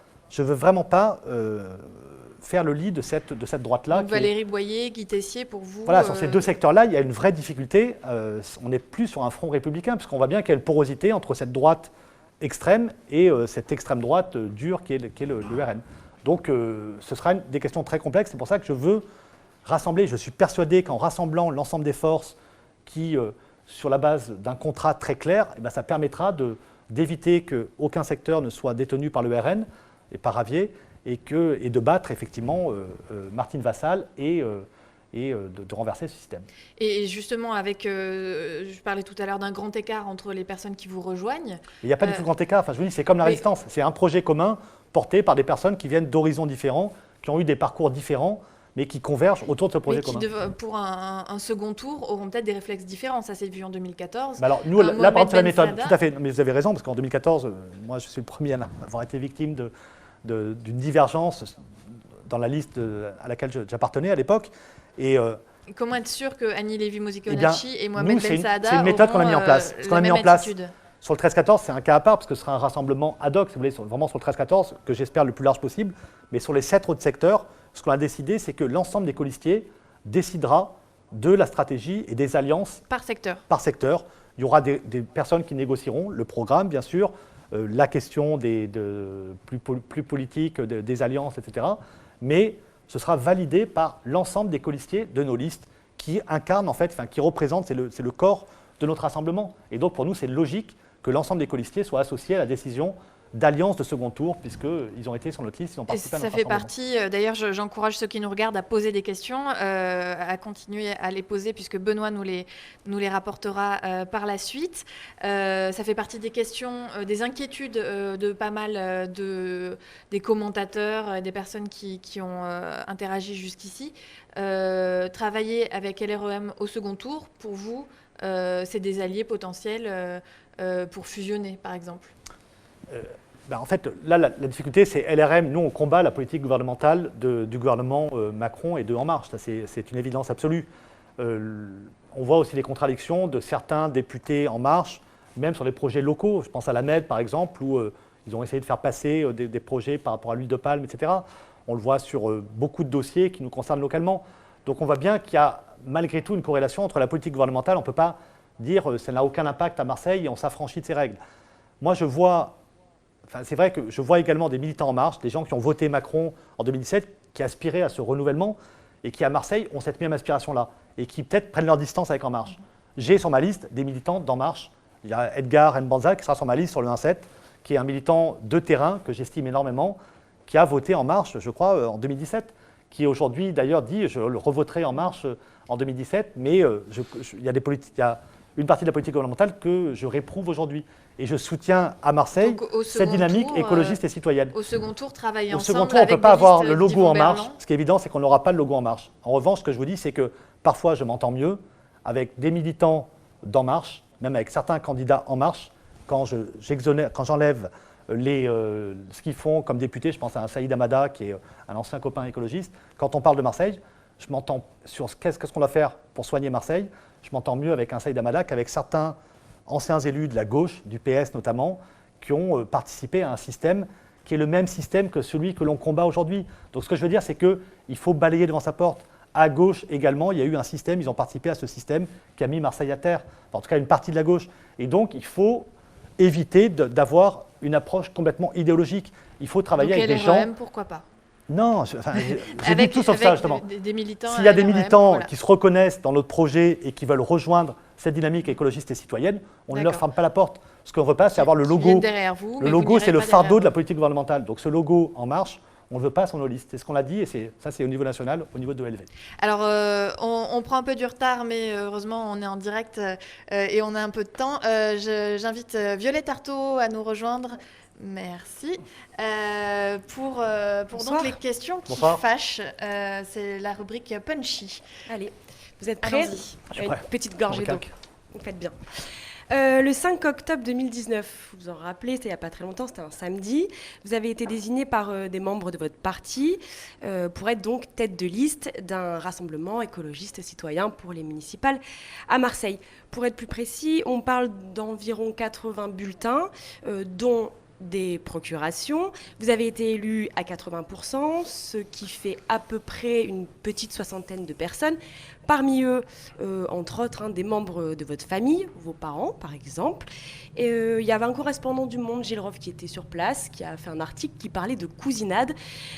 faire le lit de cette droite-là. Donc Valérie Boyer, Guy Tessier, pour vous... Voilà, sur ces deux secteurs-là, il y a une vraie difficulté. On n'est plus sur un front républicain, puisqu'on voit bien qu'il y a une porosité entre cette droite extrême et cette extrême droite dure qui est le RN. Donc ce sera des questions très complexes. C'est pour ça que je veux rassembler. Je suis persuadé qu'en rassemblant l'ensemble des forces qui... sur la base d'un contrat très clair, eh bien, ça permettra d'éviter qu'aucun secteur ne soit détenu par le RN et par Ravier et de battre effectivement Martine Vassal et et de renverser ce système. Et justement, je parlais tout à l'heure d'un grand écart entre les personnes qui vous rejoignent. Il n'y a pas du tout de grand écart. Enfin, je vous dis, c'est comme la résistance. C'est un projet commun porté par des personnes qui viennent d'horizons différents, qui ont eu des parcours différents, mais qui convergent autour de ce projet commun. Pour un second tour, auront peut-être des réflexes différents. Ça s'est vu en 2014. Alors, nous, là, par exemple, c'est la méthode. Saada. Tout à fait. Mais vous avez raison, parce qu'en 2014, moi, je suis le premier à avoir été victime d'une divergence dans la liste à laquelle j'appartenais à l'époque. Et comment être sûr que Annie eh Lévy-Moscovici et Mohamed nous, Ben Saada c'est une méthode qu'on a mis en place. Ce qu'on a mis en place sur le 13-14, c'est un cas à part, parce que ce sera un rassemblement ad hoc, si vous voulez, vraiment sur le 13-14, que j'espère le plus large possible. Mais sur les 7 autres secteurs, ce qu'on a décidé, c'est que l'ensemble des colistiers décidera de la stratégie et des alliances par secteur. Par secteur. Il y aura des personnes qui négocieront le programme, bien sûr, la question plus politique, des alliances, etc. Mais ce sera validé par l'ensemble des colistiers de nos listes qui incarnent, en fait, enfin, qui représentent, c'est le corps de notre rassemblement. Et donc, pour nous, c'est logique que l'ensemble des colistiers soient associés à la décision d'alliance de second tour, puisqu'ils ont été sur notre liste, ils ont participé à notre rassemblement. Ça fait rassemblement. partie, d'ailleurs, j'encourage ceux qui nous regardent à poser des questions, à continuer à les poser, puisque Benoît nous les rapportera par la suite. Ça fait partie des questions, des inquiétudes de pas mal des commentateurs, des personnes qui ont interagi jusqu'ici. Travailler avec LREM au second tour, pour vous, c'est des alliés potentiels pour fusionner, par exemple? En fait, là, la difficulté, c'est LRM. Nous, on combat la politique gouvernementale du gouvernement Macron et de En Marche. Ça, c'est une évidence absolue. On voit aussi les contradictions de certains députés En Marche, même sur les projets locaux. Je pense à la MED, par exemple, où ils ont essayé de faire passer des projets par rapport à l'huile de palme, etc. On le voit sur beaucoup de dossiers qui nous concernent localement. Donc, on voit bien qu'il y a malgré tout une corrélation entre la politique gouvernementale. On ne peut pas dire que ça n'a aucun impact à Marseille et on s'affranchit de ces règles. Moi, c'est vrai que je vois également des militants En Marche, des gens qui ont voté Macron en 2017, qui aspiraient à ce renouvellement et qui, à Marseille, ont cette même aspiration-là et qui peut-être prennent leur distance avec En Marche. J'ai sur ma liste des militants d'En Marche. Il y a Edgar Mbanza qui sera sur ma liste sur le 1-7, qui est un militant de terrain que j'estime énormément, qui a voté En Marche, je crois, en 2017, qui aujourd'hui, d'ailleurs, dit « je le revoterai En Marche en 2017 », mais il y a une partie de la politique gouvernementale que je réprouve aujourd'hui. Et je soutiens à Marseille cette dynamique écologiste et citoyenne. Au second tour, travailler ensemble. Au second tour, on ne peut avec pas avoir le logo En Berland. Marche. Ce qui est évident, c'est qu'on n'aura pas le logo En Marche. En revanche, ce que je vous dis, c'est que parfois, je m'entends mieux avec des militants d'En Marche, même avec certains candidats En Marche, quand j'enlève ce qu'ils font comme député. Je pense à un Saïd Hamada, qui est un ancien copain écologiste. Quand on parle de Marseille, je m'entends sur qu'est-ce qu'on doit faire pour soigner Marseille. Je m'entends mieux avec un Saïd Hamada qu'avec certains anciens élus de la gauche, du PS notamment, qui ont participé à un système qui est le même système que celui que l'on combat aujourd'hui. Donc ce que je veux dire, c'est qu'il faut balayer devant sa porte. À gauche également, il y a eu un système, ils ont participé à ce système qui a mis Marseille à terre, enfin, en tout cas une partie de la gauche. Et donc il faut éviter d'avoir une approche complètement idéologique. Il faut travailler avec des gens... pourquoi pas? Non, j'ai dit tout sauf ça, justement. Des militants. S'il y a des militants voilà, qui se reconnaissent dans notre projet et qui veulent rejoindre cette dynamique écologiste et citoyenne, on ne leur ferme pas la porte. Ce qu'on veut pas, c'est avoir le logo. Le logo, c'est le fardeau de la politique gouvernementale. Donc ce logo En Marche, on ne veut pas sur nos listes. C'est ce qu'on a dit, et ça, c'est au niveau national, au niveau de LV. Alors, on prend un peu du retard, mais heureusement, on est en direct et on a un peu de temps. J'invite Violette Artaud à nous rejoindre. Merci. Pour donc les questions qui fâchent, c'est la rubrique Punchy. Allez, vous êtes prêts? Une petite gorgée d'eau. Vous faites bien. Le 5 octobre 2019, vous vous en rappelez, c'était il n'y a pas très longtemps, c'était un samedi. Vous avez été désigné par des membres de votre parti pour être donc tête de liste d'un rassemblement écologiste citoyen pour les municipales à Marseille. Pour être plus précis, on parle d'environ 80 bulletins, dont des procurations. Vous avez été élu à 80%, ce qui fait à peu près une petite soixantaine de personnes. Parmi eux, entre autres, des membres de votre famille, vos parents par exemple. Et il y avait un correspondant du Monde, Gilles Roff, qui était sur place, qui a fait un article qui parlait de cousinade.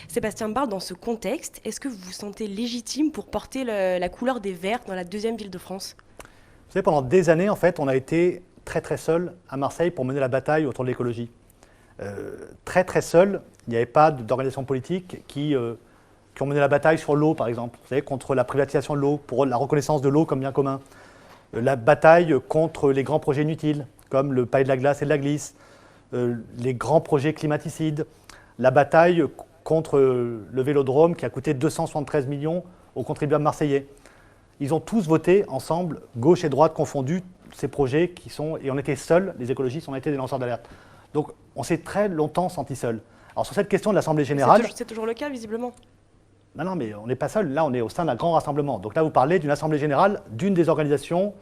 Sébastien Barle, dans ce contexte, est-ce que vous vous sentez légitime pour porter la couleur des Verts dans la deuxième ville de France? Vous savez, pendant des années, en fait, on a été très très seul à Marseille pour mener la bataille autour de l'écologie. Très très seul, il n'y avait pas d'organisation politique qui qui ont mené la bataille sur l'eau, par exemple, vous savez, contre la privatisation de l'eau, pour la reconnaissance de l'eau comme bien commun. La bataille contre les grands projets inutiles, comme le Palais de la Glace et de la Glisse, les grands projets climaticides, la bataille contre le Vélodrome qui a coûté 273 millions aux contribuables marseillais. Ils ont tous voté ensemble, gauche et droite confondus, ces projets qui sont... Et on était seuls, les écologistes, on était des lanceurs d'alerte. Donc on s'est très longtemps sentis seuls. Alors sur cette question de l'Assemblée générale... C'est toujours le cas, visiblement. Non, mais on n'est pas seul. Là, on est au sein d'un grand rassemblement. Donc là, vous parlez d'une Assemblée générale d'une des organisations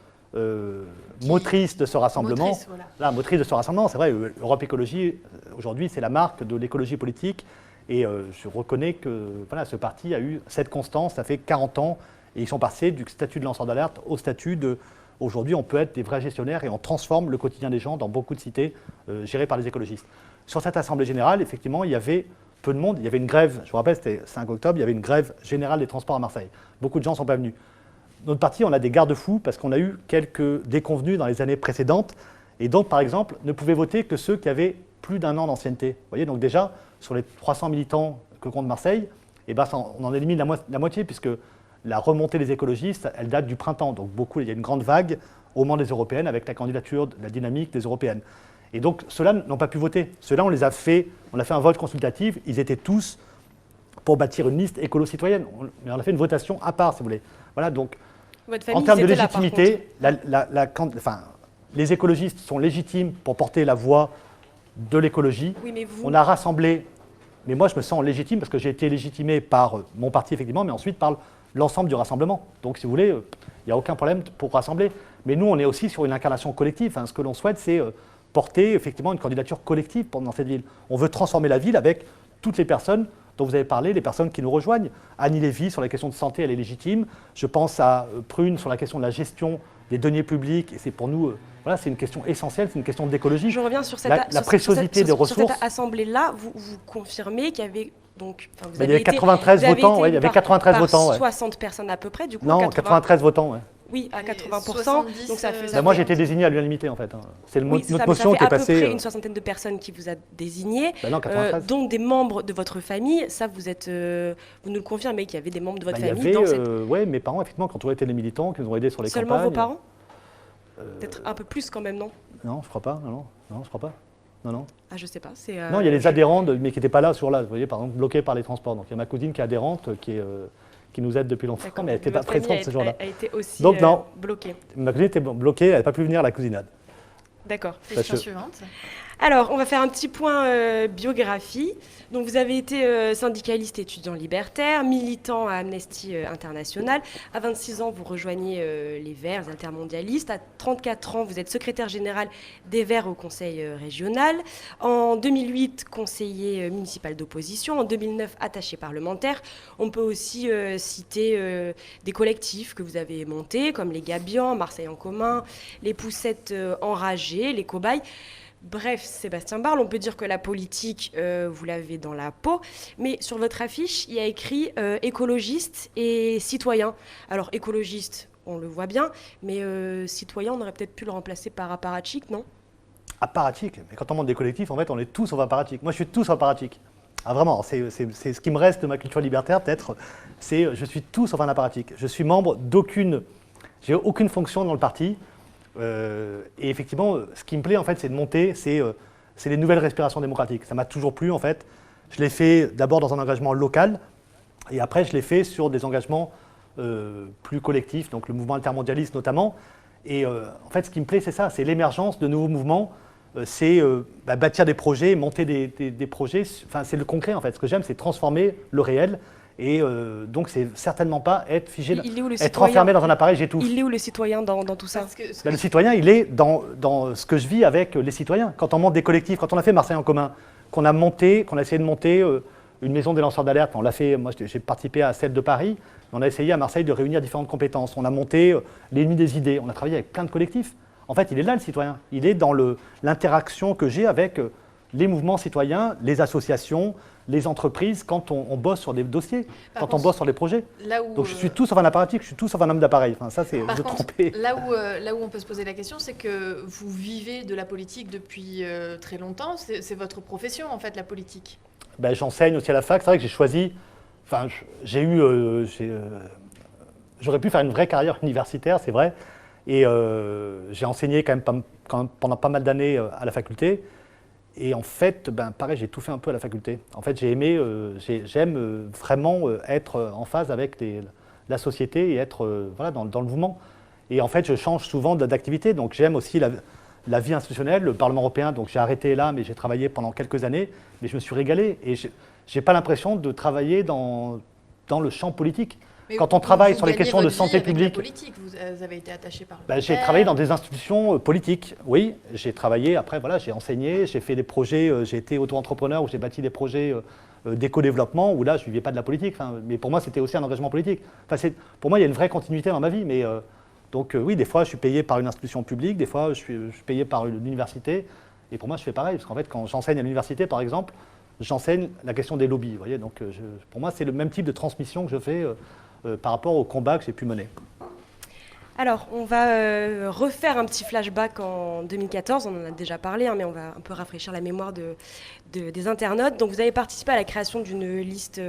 motrices de ce rassemblement. Motrice, voilà. Là, motrice de ce rassemblement, c'est vrai, Europe Écologie, aujourd'hui, c'est la marque de l'écologie politique. Et je reconnais que voilà, ce parti a eu cette constance, ça fait 40 ans, et ils sont passés du statut de lanceur d'alerte au statut de... Aujourd'hui, on peut être des vrais gestionnaires et on transforme le quotidien des gens dans beaucoup de cités gérées par les écologistes. Sur cette Assemblée générale, effectivement, il y avait peu de monde. Il y avait une grève, je vous rappelle, c'était 5 octobre, il y avait une grève générale des transports à Marseille. Beaucoup de gens ne sont pas venus. Notre parti, on a des garde-fous parce qu'on a eu quelques déconvenus dans les années précédentes. Et donc, par exemple, ne pouvaient voter que ceux qui avaient plus d'1 an d'ancienneté. Vous voyez, donc déjà, sur les 300 militants que compte Marseille, eh ben, on en élimine la moitié puisque la remontée des écologistes, elle date du printemps. Donc il y a une grande vague au moment des européennes avec la candidature, la dynamique des européennes. Et donc ceux-là n'ont pas pu voter. Ceux-là, on a fait un vote consultatif. Ils étaient tous pour bâtir une liste écolo-citoyenne. Mais on a fait une votation à part, si vous voulez. Voilà, donc en termes de légitimité, les écologistes sont légitimes pour porter la voix de l'écologie. Oui, mais vous... On a rassemblé, mais moi je me sens légitime parce que j'ai été légitimé par mon parti effectivement, mais ensuite par l'ensemble du rassemblement. Donc si vous voulez, il n'y a aucun problème pour rassembler. Mais nous, on est aussi sur une incarnation collective. Enfin, ce que l'on souhaite, c'est porter effectivement une candidature collective dans cette ville. On veut transformer la ville avec toutes les personnes dont vous avez parlé, les personnes qui nous rejoignent. Annie Lévy, sur la question de santé, elle est légitime. Je pense à Prune, sur la question de la gestion des deniers publics. Et c'est pour nous, voilà, c'est une question essentielle, c'est une question d'écologie. Je reviens sur la préciosité des ressources. Sur cette assemblée-là, vous confirmez qu'il y avait... Donc, il y avait 93 votants, il y avait 93 votants. 60 personnes à peu près, du coup. Non, 93 votants, ouais. Oui, à 80%. 70, donc ça fait, moi, j'ai été désigné à l'unanimité, en fait. C'est notre motion qui est passée. passée. À peu près une soixantaine de personnes qui vous a désigné, Non, 93. dont des membres de votre famille. Ça, vous nous le confirmez qu'il y avait des membres de votre famille il y avait, dans cette... Oui, mes parents, effectivement, quand on était les militants, qui nous ont aidés sur les Seulement campagnes. vos parents Peut-être un peu plus quand même, non? Non, je crois pas. Non, je crois pas. Non. Ah, je sais pas. Non, il y a les adhérents, mais qui n'étaient pas là, vous voyez, par exemple, bloqués par les transports. Donc il y a ma cousine qui est adhérente, qui nous aide depuis longtemps, mais elle n'était pas présente ce jour-là. Elle était aussi Donc non, bloquée. ma cousine était bloquée, elle n'a pas pu venir à la cousinade. D'accord. Question suivante. Alors, on va faire un petit point biographie. Donc, vous avez été syndicaliste étudiant libertaire, militant à Amnesty International. À 26 ans, vous rejoignez les Verts, les altermondialistes. À 34 ans, vous êtes secrétaire général des Verts au Conseil régional. En 2008, conseiller municipal d'opposition. En 2009, attaché parlementaire. On peut aussi citer des collectifs que vous avez montés, comme les Gabians, Marseille en commun, les Poussettes enragées, les Cobayes. Bref, Sébastien Barle, on peut dire que la politique, vous l'avez dans la peau, mais sur votre affiche, il y a écrit écologiste et citoyen. Alors, écologiste, on le voit bien, mais citoyen, on aurait peut-être pu le remplacer par apparatchik, non? Apparatchik? Mais quand on monte des collectifs, en fait, on est tous sauf apparatchik. Moi, je suis tout sauf apparatchik. Ah, vraiment, c'est ce qui me reste de ma culture libertaire, peut-être, c'est je suis tout sauf un apparatchik. Je suis membre j'ai aucune fonction dans le parti. Et effectivement, ce qui me plaît, en fait, c'est de monter, c'est les nouvelles respirations démocratiques. Ça m'a toujours plu, en fait. Je l'ai fait d'abord dans un engagement local, et après, je l'ai fait sur des engagements plus collectifs, donc le mouvement altermondialiste notamment. Et en fait, ce qui me plaît, c'est ça, c'est l'émergence de nouveaux mouvements, c'est bâtir des projets, monter des projets. Enfin, c'est le concret, en fait. Ce que j'aime, c'est transformer le réel. Et donc, c'est certainement pas être figé, être enfermé dans un appareil, j'étouffe. Il est où le citoyen dans tout ça? Le citoyen, il est dans ce que je vis avec les citoyens. Quand on monte des collectifs, quand on a fait Marseille en commun, qu'on a essayé de monter une maison des lanceurs d'alerte, on l'a fait, moi j'ai participé à celle de Paris, on a essayé à Marseille de réunir différentes compétences. On a monté les nuits des idées, on a travaillé avec plein de collectifs. En fait, il est là le citoyen, il est dans l'interaction que j'ai avec les mouvements citoyens, les associations, les entreprises, quand on bosse sur des dossiers, on bosse sur des projets. Donc je suis tout sauf un apparatchik, je suis tout sauf un homme d'appareil. Enfin, ça, c'est vous trompez. Là où on peut se poser la question, c'est que vous vivez de la politique depuis très longtemps. C'est votre profession, en fait, la politique. J'enseigne aussi à la fac. C'est vrai que j'ai choisi... enfin, j'aurais pu faire une vraie carrière universitaire, c'est vrai. Et j'ai enseigné quand même pendant pas mal d'années à la faculté. Et en fait, pareil, j'ai tout fait un peu à la faculté. En fait, j'aime vraiment être en phase avec la société et être voilà, dans le mouvement. Et en fait, je change souvent d'activité. Donc j'aime aussi la vie institutionnelle, le Parlement européen. Donc j'ai arrêté là, mais j'ai travaillé pendant quelques années. Mais je me suis régalé. Et je n'ai pas l'impression de travailler dans le champ politique. Mais quand on travaille sur les gagnez questions de votre vie santé avec la publique, politique. Vous avez été attaché par j'ai travaillé dans des institutions politiques, oui. J'ai travaillé, après, voilà, j'ai enseigné, j'ai fait des projets, j'ai été auto-entrepreneur où j'ai bâti des projets d'éco-développement où là, je ne vivais pas de la politique. Mais pour moi, c'était aussi un engagement politique. Pour moi, il y a une vraie continuité dans ma vie. Mais, donc, oui, des fois, je suis payé par une institution publique, des fois, je suis payé par une université. Et pour moi, je fais pareil. Parce qu'en fait, quand j'enseigne à l'université, par exemple, j'enseigne la question des lobbies. Vous voyez, donc, pour moi, c'est le même type de transmission que je fais par rapport au combat que j'ai pu mener. Alors, on va refaire un petit flashback en 2014, on en a déjà parlé, hein, mais on va un peu rafraîchir la mémoire des internautes. Donc, vous avez participé à la création d'une liste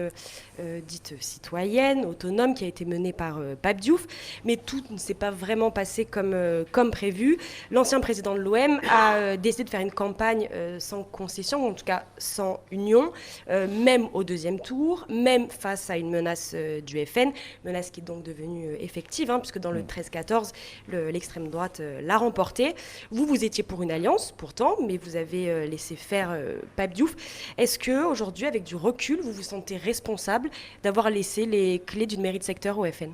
dite citoyenne, autonome, qui a été menée par Pape Diouf, mais tout ne s'est pas vraiment passé comme prévu. L'ancien président de l'OM a décidé de faire une campagne sans concession, en tout cas sans union, même au deuxième tour, même face à une menace du FN, menace qui est donc devenue effective, hein, puisque dans le 13-14, l'extrême droite l'a remporté. Vous étiez pour une alliance, pourtant, mais vous avez laissé faire Pape Diouf. Est-ce qu'aujourd'hui, avec du recul, vous vous sentez responsable d'avoir laissé les clés d'une mairie de secteur au FN ?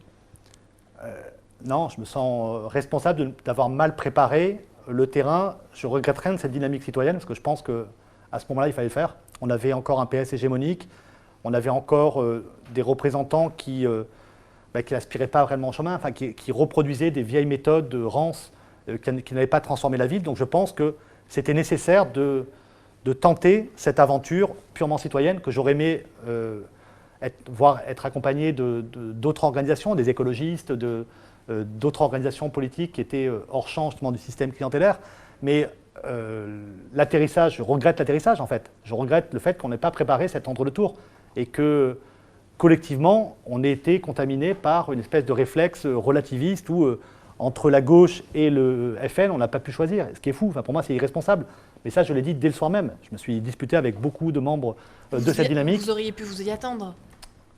Non, je me sens responsable d'avoir mal préparé le terrain. Je regrette rien de cette dynamique citoyenne, parce que je pense qu'à ce moment-là, il fallait le faire. On avait encore un PS hégémonique, on avait encore des représentants qui n'aspiraient pas vraiment au chemin, enfin, qui reproduisaient des vieilles méthodes de rance qui n'avaient pas transformé la ville. Donc je pense que c'était nécessaire de tenter cette aventure purement citoyenne, que j'aurais aimé voir être accompagné d'autres organisations, des écologistes, d'autres organisations politiques qui étaient hors champ justement du système clientélaire. Mais l'atterrissage, je regrette l'atterrissage en fait. Je regrette le fait qu'on n'ait pas préparé cet entre-deux-tours et que collectivement, on ait été contaminé par une espèce de réflexe relativiste où entre la gauche et le FN, on n'a pas pu choisir. Ce qui est fou, enfin, pour moi c'est irresponsable. Mais ça, je l'ai dit dès le soir même. Je me suis disputé avec beaucoup de membres de cette dynamique. Vous auriez pu vous y attendre ?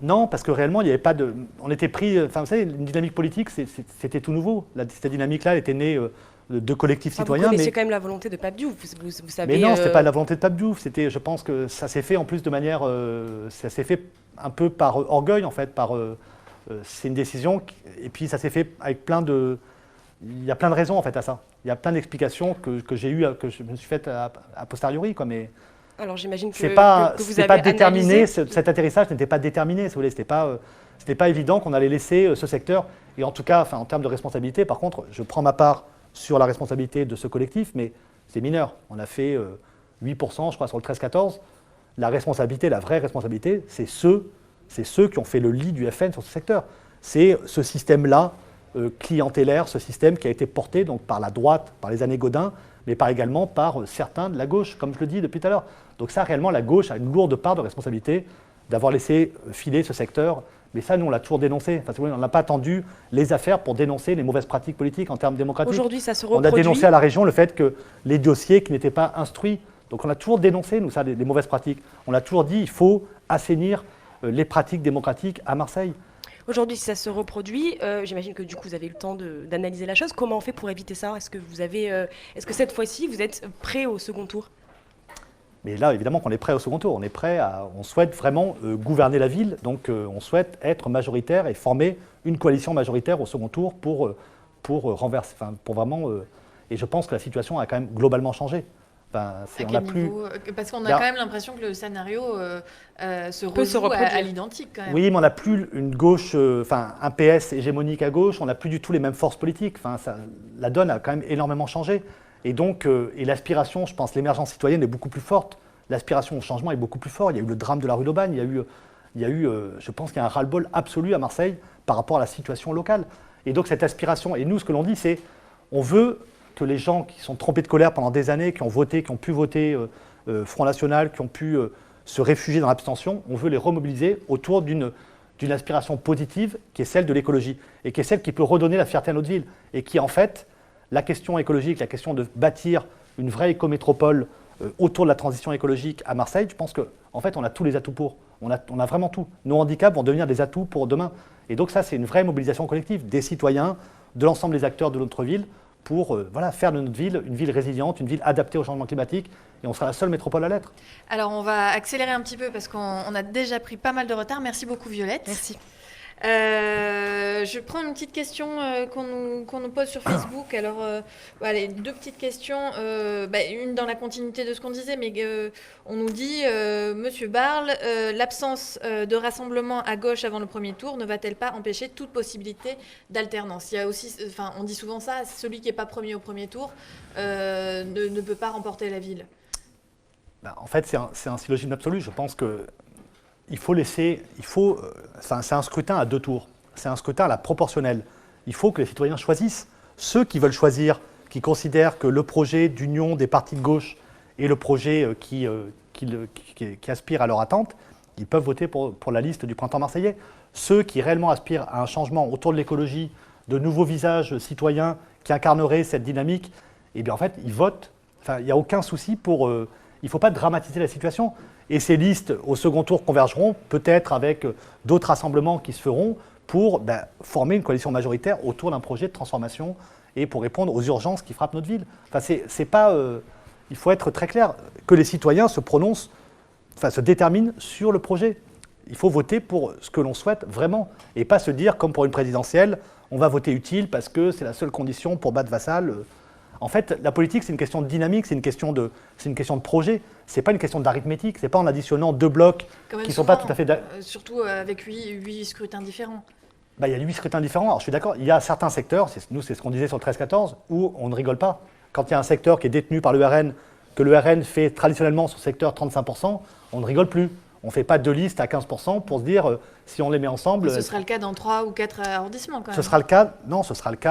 Non, parce que réellement, il n'y avait pas de... On était pris... Enfin, vous savez, une dynamique politique, c'était tout nouveau. Cette dynamique-là, elle était née de collectifs citoyens. Vous connaissiez quand même la volonté de Pape Diouf, vous savez... Mais non, ce n'était pas la volonté de Pape Diouf. Je pense que ça s'est fait en plus de manière... ça s'est fait un peu par orgueil, en fait. C'est une décision... Et puis, ça s'est fait avec plein de... Il y a plein de raisons, en fait, à ça. Il y a plein d'explications que je me suis faites a posteriori, quoi, mais... Alors j'imagine que, c'est pas déterminé, analysé... cet atterrissage n'était pas déterminé, si vous voulez, c'était pas évident qu'on allait laisser ce secteur, et en tout cas, enfin, en termes de responsabilité, par contre, je prends ma part sur la responsabilité de ce collectif, mais c'est mineur. On a fait 8%, je crois, sur le 13-14. La responsabilité, la vraie responsabilité, c'est ceux qui ont fait le lit du FN sur ce secteur. C'est ce système-là, clientélaire, ce système qui a été porté donc, par la droite, par les années Gaudin, mais également par certains de la gauche, comme je le dis depuis tout à l'heure. Donc ça, réellement, la gauche a une lourde part de responsabilité d'avoir laissé filer ce secteur. Mais ça, nous, on l'a toujours dénoncé. Enfin, on n'a pas attendu les affaires pour dénoncer les mauvaises pratiques politiques en termes démocratiques. Aujourd'hui, ça se reproduit. On a dénoncé à la région le fait que les dossiers qui n'étaient pas instruits. Donc on a toujours dénoncé, nous, ça, les mauvaises pratiques. On a toujours dit qu'il faut assainir les pratiques démocratiques à Marseille. Aujourd'hui, si ça se reproduit, j'imagine que du coup, vous avez eu le temps d'analyser la chose. Comment on fait pour éviter ça ? Est-ce que cette fois-ci, vous êtes prêt au second tour ? Mais là, évidemment qu'on est prêt au second tour. On souhaite vraiment gouverner la ville. Donc, on souhaite être majoritaire et former une coalition majoritaire au second tour pour renverser, enfin, pour vraiment. Et je pense que la situation a quand même globalement changé. Parce qu'on a quand même l'impression que le scénario se rejoue à l'identique quand même. Oui, mais on n'a plus une gauche, un PS hégémonique à gauche, on n'a plus du tout les mêmes forces politiques. La donne a quand même énormément changé. Et donc, l'aspiration, je pense, l'émergence citoyenne est beaucoup plus forte. L'aspiration au changement est beaucoup plus forte. Il y a eu le drame de la rue d'Aubagne, je pense qu'il y a un ras-le-bol absolu à Marseille par rapport à la situation locale. Et donc cette aspiration, et nous ce que l'on dit c'est, on veut que les gens qui sont trempés de colère pendant des années, qui ont pu voter Front National, qui ont pu se réfugier dans l'abstention, on veut les remobiliser autour d'une aspiration positive qui est celle de l'écologie et qui est celle qui peut redonner la fierté à notre ville et qui en fait, la question écologique, la question de bâtir une vraie écométropole autour de la transition écologique à Marseille, je pense qu'en fait on a tous les atouts pour, on a vraiment tout. Nos handicaps vont devenir des atouts pour demain et donc ça c'est une vraie mobilisation collective des citoyens, de l'ensemble des acteurs de notre ville pour faire de notre ville une ville résiliente, une ville adaptée au changement climatique et on sera la seule métropole à l'être. Alors on va accélérer un petit peu parce qu'on a déjà pris pas mal de retard. Merci beaucoup Violette. Merci. Je prends une petite question qu'on nous pose sur Facebook. Alors, allez, 2 petites questions. Une dans la continuité de ce qu'on disait, mais on nous dit, Monsieur Barle, l'absence de rassemblement à gauche avant le premier tour ne va-t-elle pas empêcher toute possibilité d'alternance? Il y a aussi, on dit souvent ça, celui qui n'est pas premier au premier tour ne peut pas remporter la ville. En fait, c'est un syllogisme absolu. Je pense que c'est un scrutin à 2 tours, c'est un scrutin à la proportionnelle. Il faut que les citoyens choisissent. Ceux qui veulent choisir, qui considèrent que le projet d'union des partis de gauche est le projet qui aspire à leur attente, ils peuvent voter pour la liste du printemps marseillais. Ceux qui réellement aspirent à un changement autour de l'écologie, de nouveaux visages citoyens qui incarneraient cette dynamique, eh bien en fait, ils votent. Enfin, il n'y a aucun souci pour... il ne faut pas dramatiser la situation. Et ces listes, au second tour, convergeront, peut-être avec d'autres rassemblements qui se feront pour former une coalition majoritaire autour d'un projet de transformation et pour répondre aux urgences qui frappent notre ville. Enfin, c'est pas, il faut être très clair, que les citoyens se prononcent, se déterminent sur le projet. Il faut voter pour ce que l'on souhaite vraiment et pas se dire, comme pour une présidentielle, on va voter utile parce que c'est la seule condition pour battre Vassal. En fait, la politique, c'est une question de dynamique, c'est une question de projet. Ce n'est pas une question d'arithmétique, ce n'est pas en additionnant 2 blocs qui ne sont pas tout à fait... surtout avec 8 scrutins différents. Il y a 8 scrutins différents, alors je suis d'accord. Il y a certains secteurs, nous c'est ce qu'on disait sur le 13-14, où on ne rigole pas. Quand il y a un secteur qui est détenu par le RN, que le RN fait traditionnellement son secteur 35%, on ne rigole plus. On ne fait pas 2 listes à 15% pour se dire si on les met ensemble. Ce sera le cas dans 3 ou 4 arrondissements quand même. Ce sera le cas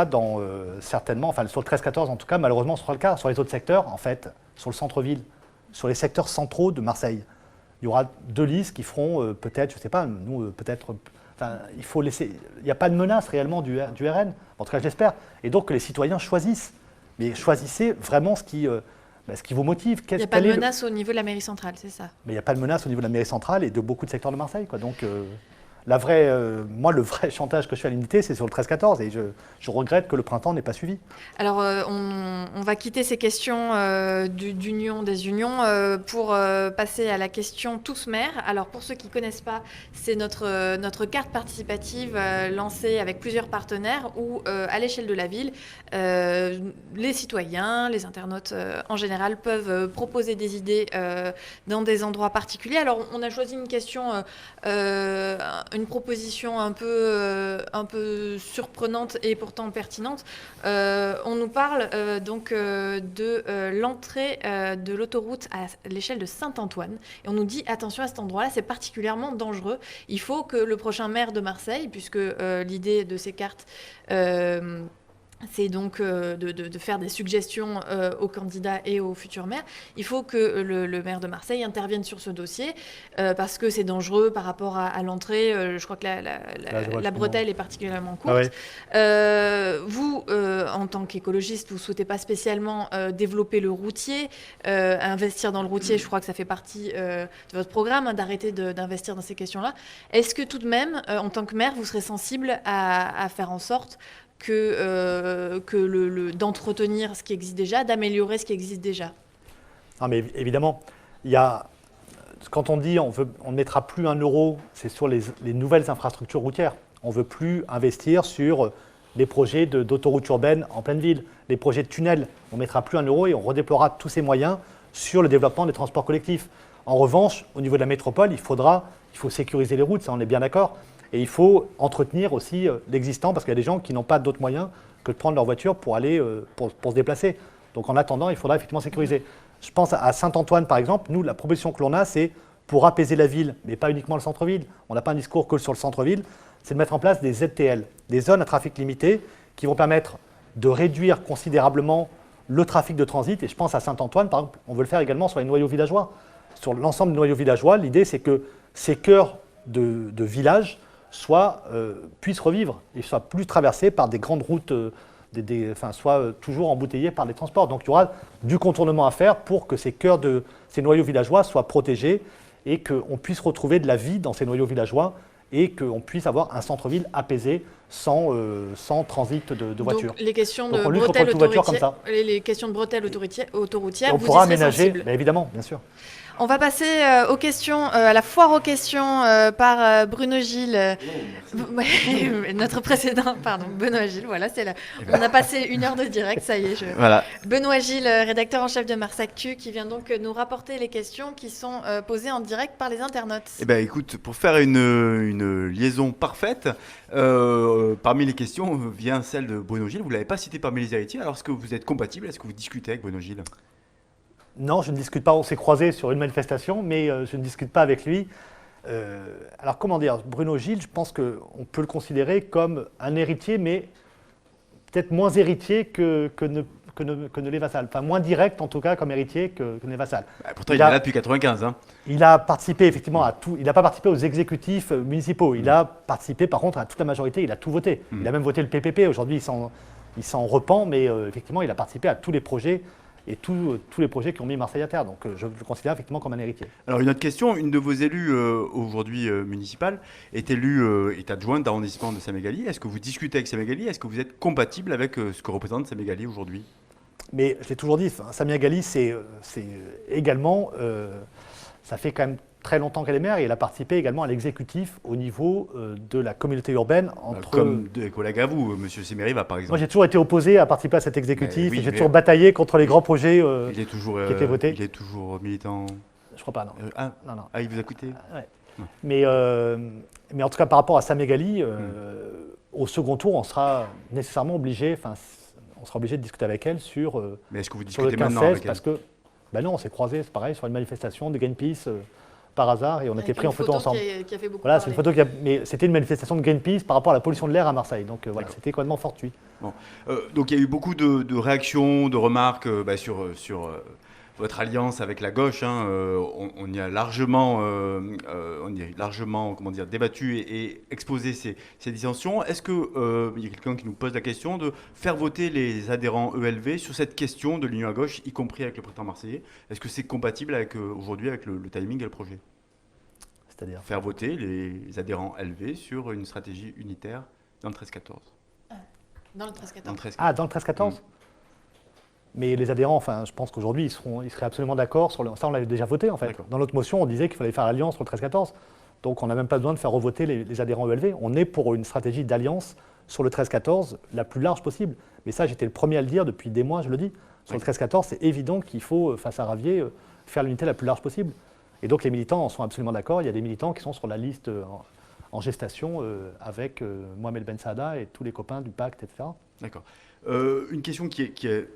dans certainement, sur le 13-14 en tout cas, malheureusement ce sera le cas. Sur les autres secteurs, en fait, sur le centre-ville, sur les secteurs centraux de Marseille, il y aura 2 listes qui feront peut-être, je ne sais pas, nous peut-être. Il faut laisser. Il n'y a pas de menace réellement du RN, en tout cas je l'espère. Et donc que les citoyens choisissent. Mais choisissez vraiment ce qui vous motive. Il n'y a pas de menace au niveau de la mairie centrale, c'est ça? Mais il n'y a pas de menace au niveau de la mairie centrale et de beaucoup de secteurs de Marseille, quoi. Donc, moi, le vrai chantage que je fais à l'unité, c'est sur le 13-14 et je regrette que le printemps n'ait pas suivi. Alors, on va quitter ces questions d'union des unions pour passer à la question Tous maires. Alors, pour ceux qui ne connaissent pas, c'est notre carte participative lancée avec plusieurs partenaires où, à l'échelle de la ville, les citoyens, les internautes en général peuvent proposer des idées dans des endroits particuliers. Alors, on a choisi une question, une proposition un peu surprenante et pourtant pertinente. On nous parle de l'entrée de l'autoroute à l'échelle de Saint-Antoine. Et on nous dit, attention à cet endroit-là, c'est particulièrement dangereux. Il faut que le prochain maire de Marseille, puisque l'idée de ces cartes... c'est donc de faire des suggestions aux candidats et aux futurs maires. Il faut que le maire de Marseille intervienne sur ce dossier parce que c'est dangereux par rapport à l'entrée. Je crois que la bretelle est particulièrement courte. Ah ouais. Vous, en tant qu'écologiste, vous ne souhaitez pas spécialement développer le routier, investir dans le routier. Je crois que ça fait partie de votre programme, d'arrêter d'investir dans ces questions-là. Est-ce que tout de même, en tant que maire, vous serez sensible à faire en sorte d'entretenir ce qui existe déjà, d'améliorer ce qui existe déjà? Non, mais évidemment, quand on dit on ne mettra plus 1 euro, c'est sur les nouvelles infrastructures routières. On ne veut plus investir sur les projets d'autoroutes urbaines en pleine ville, les projets de tunnels. On ne mettra plus 1 euro et on redéploiera tous ces moyens sur le développement des transports collectifs. En revanche, au niveau de la métropole, il faut sécuriser les routes, ça on est bien d'accord. Et il faut entretenir aussi l'existant parce qu'il y a des gens qui n'ont pas d'autres moyens que de prendre leur voiture pour aller pour se déplacer. Donc en attendant, il faudra effectivement sécuriser. Je pense à Saint-Antoine par exemple. Nous, la proposition que l'on a, c'est pour apaiser la ville, mais pas uniquement le centre-ville. On n'a pas un discours que sur le centre-ville. C'est de mettre en place des ZTL, des zones à trafic limité, qui vont permettre de réduire considérablement le trafic de transit. Et je pense à Saint-Antoine, par exemple, on veut le faire également sur les noyaux villageois. sur l'ensemble des noyaux villageois, l'idée c'est que ces cœurs de villages puissent revivre et soient plus traversés par des grandes routes, soient toujours embouteillés par les transports. Donc il y aura du contournement à faire pour que ces noyaux villageois soient protégés et qu'on puisse retrouver de la vie dans ces noyaux villageois et qu'on puisse avoir un centre-ville apaisé sans transit de voitures. Donc les questions Donc, de on lutte contre bretelles toute voiture comme ça. les questions de bretelles autoroutières, On vous pourra y serez aménager, sensible. bien évidemment, bien sûr. On va passer aux questions, à la foire aux questions par Bruno Gilles, ouais, notre précédent, pardon, Benoît Gilles, voilà, c'est là. On a passé 1 heure de direct, ça y est. Voilà. Benoît Gilles, rédacteur en chef de Mars Actu, qui vient donc nous rapporter les questions qui sont posées en direct par les internautes. Eh ben, écoute, pour faire une liaison parfaite, parmi les questions vient celle de Bruno Gilles. Vous ne l'avez pas cité parmi les héritiers. Alors, est-ce que vous êtes compatible? Est-ce que vous discutez avec Bruno Gilles? Non, je ne discute pas. On s'est croisés sur une manifestation, mais je ne discute pas avec lui. Alors, comment dire, Bruno Gilles, je pense qu'on peut le considérer comme un héritier, mais peut-être moins héritier que ne l'est Vassal. Enfin, moins direct, en tout cas, comme héritier que ne l'est Vassal. Bah, pourtant, il est là depuis 95. Hein. Il a participé effectivement à tout. Il n'a pas participé aux exécutifs municipaux. Il a participé, par contre, à toute la majorité. Il a tout voté. Il a même voté le PPP. Aujourd'hui, il s'en repent, mais effectivement, il a participé à tous les projets et tous les projets qui ont mis Marseille à terre. Donc je le considère effectivement comme un héritier. Alors une autre question, une de vos élus aujourd'hui municipales est adjointe d'arrondissement de Saint-Mégali. Est-ce que vous discutez avec Saint-Mégali? Est-ce que vous êtes compatible avec ce que représente Saint-Mégali aujourd'hui? Mais je l'ai toujours dit, Samia Gali, c'est également, ça fait quand même très longtemps qu'elle est maire et elle a participé également à l'exécutif au niveau de la communauté urbaine. Comme des collègues à vous, M. Semery par exemple. Moi j'ai toujours été opposé à participer à cet exécutif oui, et j'ai toujours bataillé contre les grands projets il est toujours, qui étaient votés. Il est toujours militant. Je crois pas, non. Non. Il vous a coûté Ouais. Mais en tout cas par rapport à Samia Gali, au second tour on sera nécessairement obligé, de discuter avec elle sur, mais est-ce que vous sur le discutez maintenant 15-16 avec elle? parce que, non, on s'est croisés, c'est pareil, sur une manifestation de Greenpeace par hasard et on a été pris en photo ensemble. Qui a fait beaucoup Voilà, c'est parler. une photo mais c'était une manifestation de Greenpeace par rapport à la pollution de l'air à Marseille. Donc voilà, c'était complètement fortuit. Bon. Donc il y a eu beaucoup de réactions, de remarques sur votre alliance avec la gauche. Hein. On y a largement, comment dire, débattu et exposé ces dissensions. Est-ce qu'il y a quelqu'un qui nous pose la question de faire voter les adhérents ELV sur cette question de l'union à gauche, y compris avec le printemps marseillais? Est-ce que c'est compatible aujourd'hui avec le timing et le projet? C'est-à-dire faire voter les adhérents LV sur une stratégie unitaire dans le 13-14. Dans le 13-14. Dans le 13-14 Mais les adhérents, je pense qu'aujourd'hui, ils seraient absolument d'accord sur ça, on l'avait déjà voté en fait. Dans notre motion, on disait qu'il fallait faire alliance sur le 13-14. Donc on n'a même pas besoin de faire revoter les adhérents ELV. On est pour une stratégie d'alliance sur le 13-14 la plus large possible. Mais ça, j'étais le premier à le dire depuis des mois, je le dis. Sur le 13-14, c'est évident qu'il faut, face à Ravier, faire l'unité la plus large possible. Et donc les militants en sont absolument d'accord. Il y a des militants qui sont sur la liste en gestation avec Mohamed Ben Saada et tous les copains du pacte, etc. D'accord. Une question qui est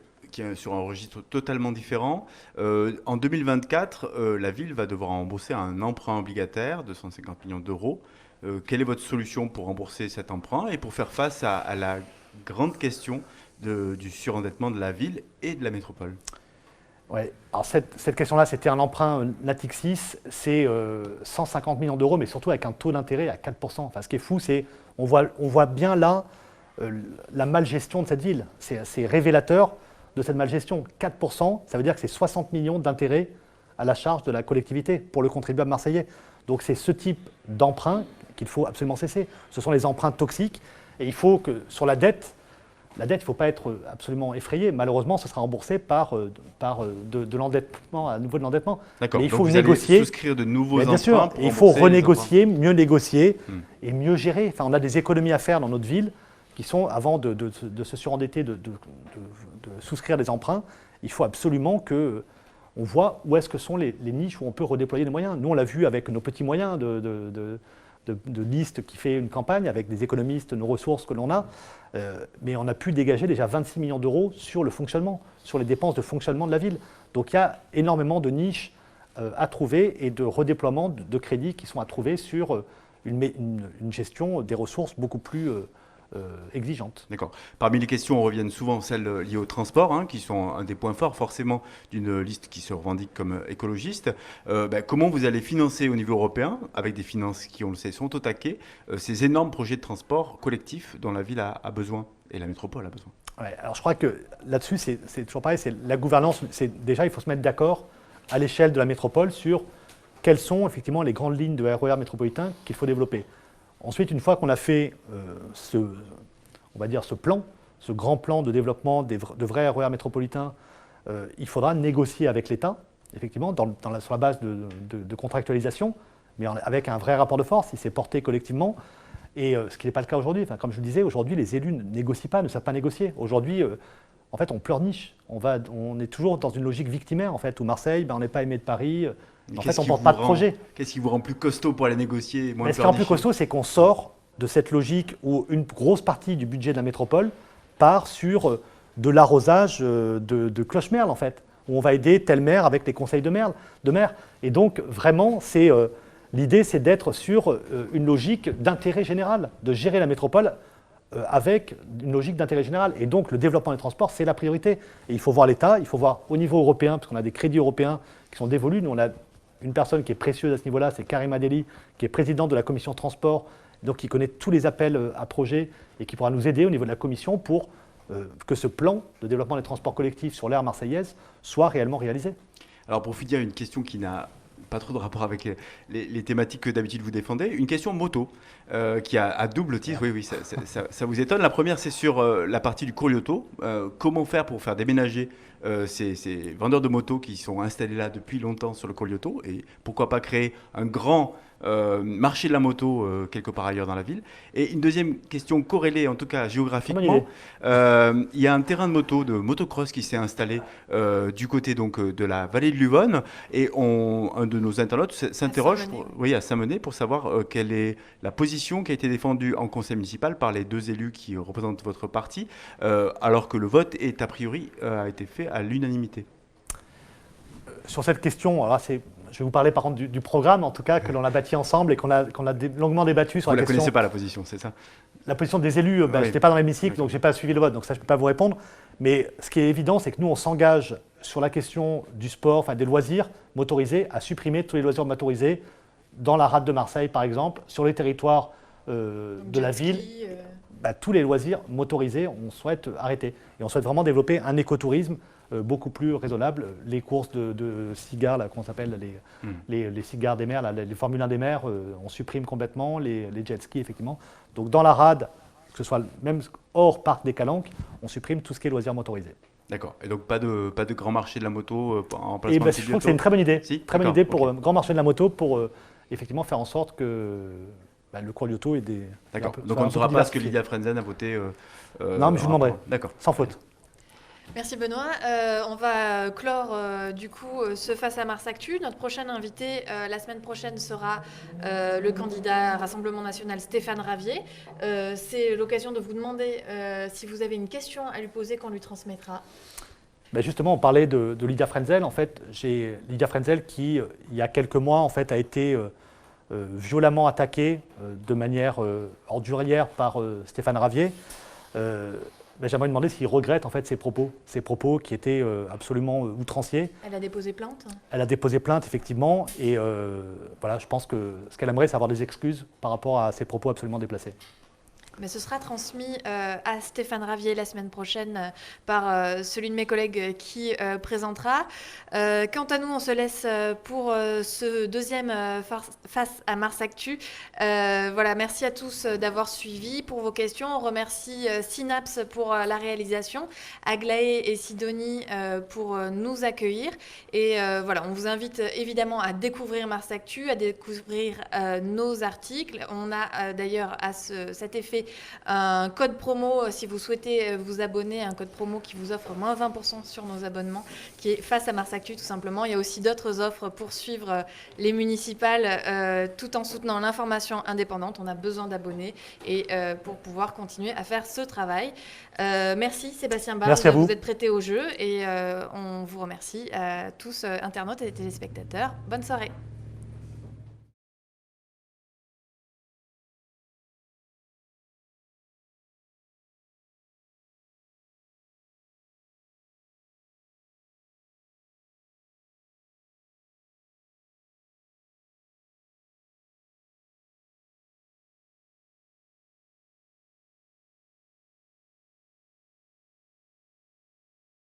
sur un registre totalement différent. En 2024, la ville va devoir rembourser un emprunt obligataire de 150 millions d'euros. Quelle est votre solution pour rembourser cet emprunt et pour faire face à la grande question du surendettement de la ville et de la métropole? Ouais. Alors cette question-là, c'était un emprunt Natixis, c'est 150 millions d'euros, mais surtout avec un taux d'intérêt à 4%. Enfin, ce qui est fou, c'est on voit bien là la malgestion de cette ville. C'est révélateur de cette malgestion. 4%, ça veut dire que c'est 60 millions d'intérêts à la charge de la collectivité pour le contribuable marseillais. Donc c'est ce type d'emprunt qu'il faut absolument cesser. Ce sont les emprunts toxiques et il faut que sur la dette, il ne faut pas être absolument effrayé. Malheureusement, ce sera remboursé par de l'endettement, à nouveau de l'endettement. D'accord. Mais il Donc faut vous négocier. allez souscrire de nouveaux emprunts. Bien sûr, pour il faut rembourser les renégocier, mieux négocier et mieux gérer. Enfin, on a des économies à faire dans notre ville qui sont, avant de se surendetter, de souscrire des emprunts, il faut absolument qu'on voit où est-ce que sont les niches où on peut redéployer les moyens. Nous, on l'a vu avec nos petits moyens de liste qui fait une campagne avec des économistes, nos ressources que l'on a, mais on a pu dégager déjà 26 millions d'euros sur le fonctionnement, sur les dépenses de fonctionnement de la ville. Donc il y a énormément de niches à trouver et de redéploiement de crédits qui sont à trouver sur une gestion des ressources beaucoup plus exigeantes. D'accord. Parmi les questions reviennent souvent celles liées au transport, hein, qui sont un des points forts forcément d'une liste qui se revendique comme écologiste. Comment vous allez financer au niveau européen, avec des finances qui, on le sait, sont au taquet, ces énormes projets de transport collectif dont la ville a besoin et la métropole a besoin? Ouais, alors je crois que là-dessus, c'est toujours pareil, c'est la gouvernance. Déjà, il faut se mettre d'accord à l'échelle de la métropole sur quelles sont effectivement les grandes lignes de RER métropolitain qu'il faut développer. Ensuite, une fois qu'on a fait on va dire ce plan, ce grand plan de développement de vrais RER métropolitains, il faudra négocier avec l'État, effectivement, sur la base de contractualisation, mais avec un vrai rapport de force, il s'est porté collectivement. Et ce qui n'est pas le cas aujourd'hui. Enfin, comme je le disais, aujourd'hui, les élus ne négocient pas, ne savent pas négocier. Aujourd'hui, en fait, on pleurniche. On est toujours dans une logique victimaire, en fait, où Marseille, on n'est pas aimé de Paris. En fait, on ne porte pas de projet. Qu'est-ce qui vous rend plus costaud pour aller négocier, moins Mais ce qui rend plus costaud, c'est qu'on sort de cette logique où une grosse partie du budget de la métropole part sur de l'arrosage de cloche-merle, en fait, où on va aider tel maire avec les conseils de maire. Et donc, vraiment, l'idée, c'est d'être sur une logique d'intérêt général, de gérer la métropole avec une logique d'intérêt général. Et donc, le développement des transports, c'est la priorité. Et il faut voir l'État, il faut voir au niveau européen, parce qu'on a des crédits européens qui sont dévolus. Nous, on a une personne qui est précieuse à ce niveau-là, c'est Karim Adeli, qui est présidente de la commission transport, donc qui connaît tous les appels à projets et qui pourra nous aider au niveau de la commission pour que ce plan de développement des transports collectifs sur l'aire marseillaise soit réellement réalisé. Alors, pour finir, une question qui n'a pas trop de rapport avec les thématiques que d'habitude vous défendez. Une question moto qui a à double titre. Oui, ça vous étonne. La première, c'est sur la partie du Corioto. Comment faire pour faire déménager ces vendeurs de motos qui sont installés là depuis longtemps sur le Corioto, et pourquoi pas créer un grand marché de la moto quelque part ailleurs dans la ville. Et une deuxième question corrélée, en tout cas géographiquement, il y a un terrain de moto, de motocross qui s'est installé du côté donc, de la vallée de l'Uvonne, et un de nos internautes s'interroge à Saint-Mené pour savoir quelle est la position qui a été défendue en conseil municipal par les deux élus qui représentent votre parti, alors que le vote est a priori a été fait à l'unanimité. Sur cette question, alors je vais vous parler par contre du programme, en tout cas, que l'on a bâti ensemble et qu'on a longuement débattu sur la question. Vous ne la connaissez pas la position, c'est ça? La position des élus, je n'étais pas dans l'hémicycle, donc je n'ai pas suivi le vote, donc ça je ne peux pas vous répondre. Mais ce qui est évident, c'est que nous, on s'engage sur la question du sport, enfin des loisirs motorisés, à supprimer tous les loisirs motorisés dans la rade de Marseille, par exemple, sur les territoires de la ville. Tous les loisirs motorisés, on souhaite arrêter. Et on souhaite vraiment développer un écotourisme beaucoup plus raisonnable. Les courses de cigares, là, comment ça s'appelle, les cigares des mers, là, les Formule 1 des mers, on supprime complètement, les jet skis, effectivement. Donc dans la rade, que ce soit même hors parc des Calanques, on supprime tout ce qui est loisirs motorisés. D'accord. Et donc pas de grand marché de la moto en placement de je trouve que c'est une très bonne idée. Si, très bonne idée pour grand marché de la moto pour effectivement faire en sorte que le Corioto est des... D'accord. Donc on ne saura pas ce que Lydia Frenzen a voté. Non, mais je vous demanderai. D'accord. Sans faute. Merci Benoît. On va clore du coup ce Face à Mars Actu. Notre prochain invité la semaine prochaine sera le candidat Rassemblement National Stéphane Ravier. C'est l'occasion de vous demander si vous avez une question à lui poser qu'on lui transmettra. Justement, on parlait de Lydia Frenzel. En fait, j'ai Lydia Frenzel qui, il y a quelques mois, en fait, a été violemment attaquée de manière ordurière par Stéphane Ravier. J'aimerais lui demander s'il regrette en fait ses propos qui étaient absolument outranciers. Elle a déposé plainte? Elle a déposé plainte, effectivement, et je pense que ce qu'elle aimerait, c'est avoir des excuses par rapport à ses propos absolument déplacés. Mais ce sera transmis à Stéphane Ravier la semaine prochaine par celui de mes collègues qui présentera. Quant à nous, on se laisse pour ce deuxième Face à Mars Actu. Merci à tous d'avoir suivi pour vos questions. On remercie Synapse pour la réalisation, Aglaé et Sidonie pour nous accueillir. Et on vous invite évidemment à découvrir Mars Actu, à découvrir nos articles. On a d'ailleurs à cet effet un code promo si vous souhaitez vous abonner, un code promo qui vous offre moins 20% sur nos abonnements, qui est Face à Mars Actu tout simplement. Il y a aussi d'autres offres pour suivre les municipales tout en soutenant l'information indépendante. On a besoin d'abonnés et pour pouvoir continuer à faire ce travail. Merci Sébastien Barre, vous êtes prêté au jeu et on vous remercie à tous internautes et téléspectateurs. Bonne soirée.